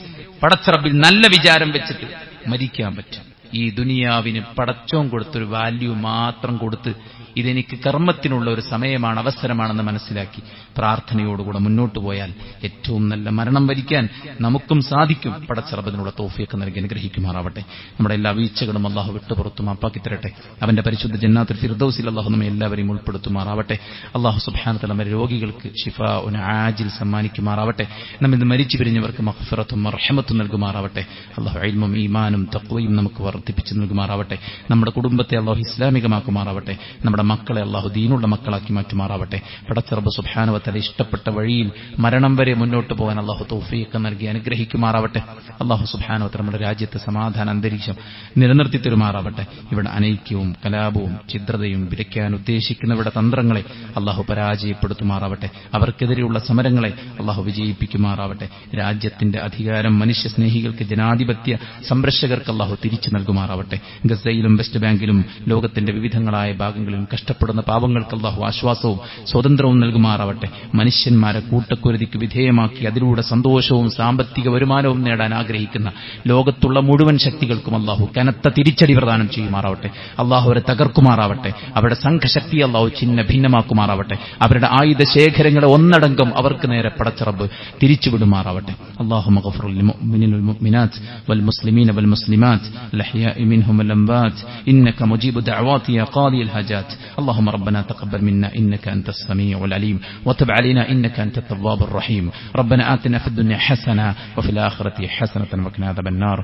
പടച്ച റബ്ബിൽ നല്ല വിചാരം വെച്ചിട്ട് മരിക്കാൻ പറ്റും. ഈ ദുനിയാവിന് പടച്ചോൻ കൊടുത്തൊരു വാല്യൂ മാത്രം കൊടുത്ത് ഇതെനിക്ക് കർമ്മത്തിനുള്ള ഒരു സമയമാണ്, അവസരമാണെന്ന് മനസ്സിലാക്കി പ്രാർത്ഥനയോടുകൂടെ മുന്നോട്ട് പോയാൽ ഏറ്റവും നല്ല മരണം വരിക്കാൻ നമുക്കും സാധിക്കും. പടച്ച റബ്ബിനുള്ള തൗഫീഖ് നൽകി അനുഗ്രഹിക്കുമാറാവട്ടെ. നമ്മുടെ എല്ലാ വീഴ്ചകളും അല്ലാഹു വിട്ടുപുറത്തു മാപ്പാക്കി തരട്ടെ. അവന്റെ പരിശുദ്ധ ജന്നാത്തുൽ ഫിർദൗസിൽ അല്ലാഹു നമ്മെ എല്ലാവരെയും ഉൾപ്പെടുത്തുമാറാവട്ടെ. അല്ലാഹു സുബ്ഹാനഹു വ തആല നമ്മുടെ രോഗികൾക്ക് ശിഫാഉൻ ആജിൽ സമ്മാനിക്കുമാറാവട്ടെ. നമ്മിൽ നിന്ന് മരിച്ചു പിരിഞ്ഞവർക്ക് മഗ്ഫിറത്തും മർഹമത്തും നൽകുമാറാവട്ടെ. അല്ലാഹു ഇൽമും ഈമാനും തഖ്വയും നമുക്ക് വർദ്ധിപ്പിച്ചു നൽകുമാറാവട്ടെ. നമ്മുടെ കുടുംബത്തെ അല്ലാഹു ഇസ്ലാമികമാക്കുമാറാവട്ടെ. നമ്മുടെ മക്കളെ അല്ലാഹു ദീനുള്ള മക്കളാക്കി മാറ്റുമാറാവട്ടെ. പടച്ച റബ്ബ് സുബ്ഹാനഹു വ തആല ഇഷ്ടപ്പെട്ട വഴിയിൽ മരണം വരെ മുന്നോട്ട് പോകാൻ അല്ലാഹു തൗഫീഖ് നൽകി അനുഗ്രഹിക്കുമാറാവട്ടെ. അല്ലാഹു സുബ്ഹാനഹു വ തആല നമ്മുടെ രാജ്യത്തെ സമാധാന അന്തരീക്ഷം നിലനിർത്തി തരുമാറാവട്ടെ. ഇവിടെ അനൈക്യവും കലാപവും ഛിദ്രതയും വിലയ്ക്കാൻ ഉദ്ദേശിക്കുന്നവരുടെ തന്ത്രങ്ങളെ അല്ലാഹു പരാജയപ്പെടുത്തുമാറാവട്ടെ. അവർക്കെതിരെയുള്ള സമരങ്ങളെ അല്ലാഹു വിജയിപ്പിക്കുമാറാവട്ടെ. രാജ്യത്തിന്റെ അധികാരം മനുഷ്യ സ്നേഹികൾക്ക്, ജനാധിപത്യ സംരക്ഷകർക്ക് അല്ലാഹു തിരിച്ചു നൽകുമാറാവട്ടെ. ഗസയിലും വെസ്റ്റ് ബാങ്കിലും ലോകത്തിന്റെ വിവിധങ്ങളായ ഭാഗങ്ങളിലും കഷ്ടപ്പെടുന്ന പാവങ്ങൾക്ക് അല്ലാഹു ആശ്വാസവും സ്വാതന്ത്ര്യവും നൽകുമാറാവട്ടെ. മനുഷ്യന്മാരെ കൂട്ടക്കുരുതിക്ക് വിധേയമാക്കി അതിലൂടെ സന്തോഷവും സാമ്പത്തിക വരുമാനവും നേടാൻ ആഗ്രഹിക്കുന്ന ലോകത്തുള്ള മുഴുവൻ ശക്തികൾക്കും അല്ലാഹു കനത്ത തിരിച്ചടി പ്രദാനം ചെയ്യുമാറാവട്ടെ. അല്ലാഹു അവരെ തകർക്കുമാറാവട്ടെ. അവരുടെ സംഘശക്തി അല്ലാഹു ചിന്ന ഭിന്നമാക്കുമാറാവട്ടെ. അവരുടെ ആയുധ ശേഖരങ്ങളെ ഒന്നടങ്കം അവർക്ക് നേരെ പടച്ച റബ്ബ് തിരിച്ചുവിടുമാറാവട്ടെ. അല്ലാഹുമ്മ ഗഫിർ ലിൽ മുഅ്മിനീന വൽ മുഅ്മിനാത്ത് വൽ മുസ്ലിമീന വൽ മുസ്ലിമാത്ത് അൽഅഹ്യാഇ മിൻഹും വൽ അംവാത്ത് ഇന്നക മുജീബു ദഅവാതി യാ ഖാദിയൽ ഹജാത്ത്. اللهم ربنا تقبل منا إنك أنت السميع العليم وتب علينا إنك أنت التواب الرحيم. ربنا آتنا في الدنيا حسنة وفي الآخرة حسنة وقنا عذاب النار.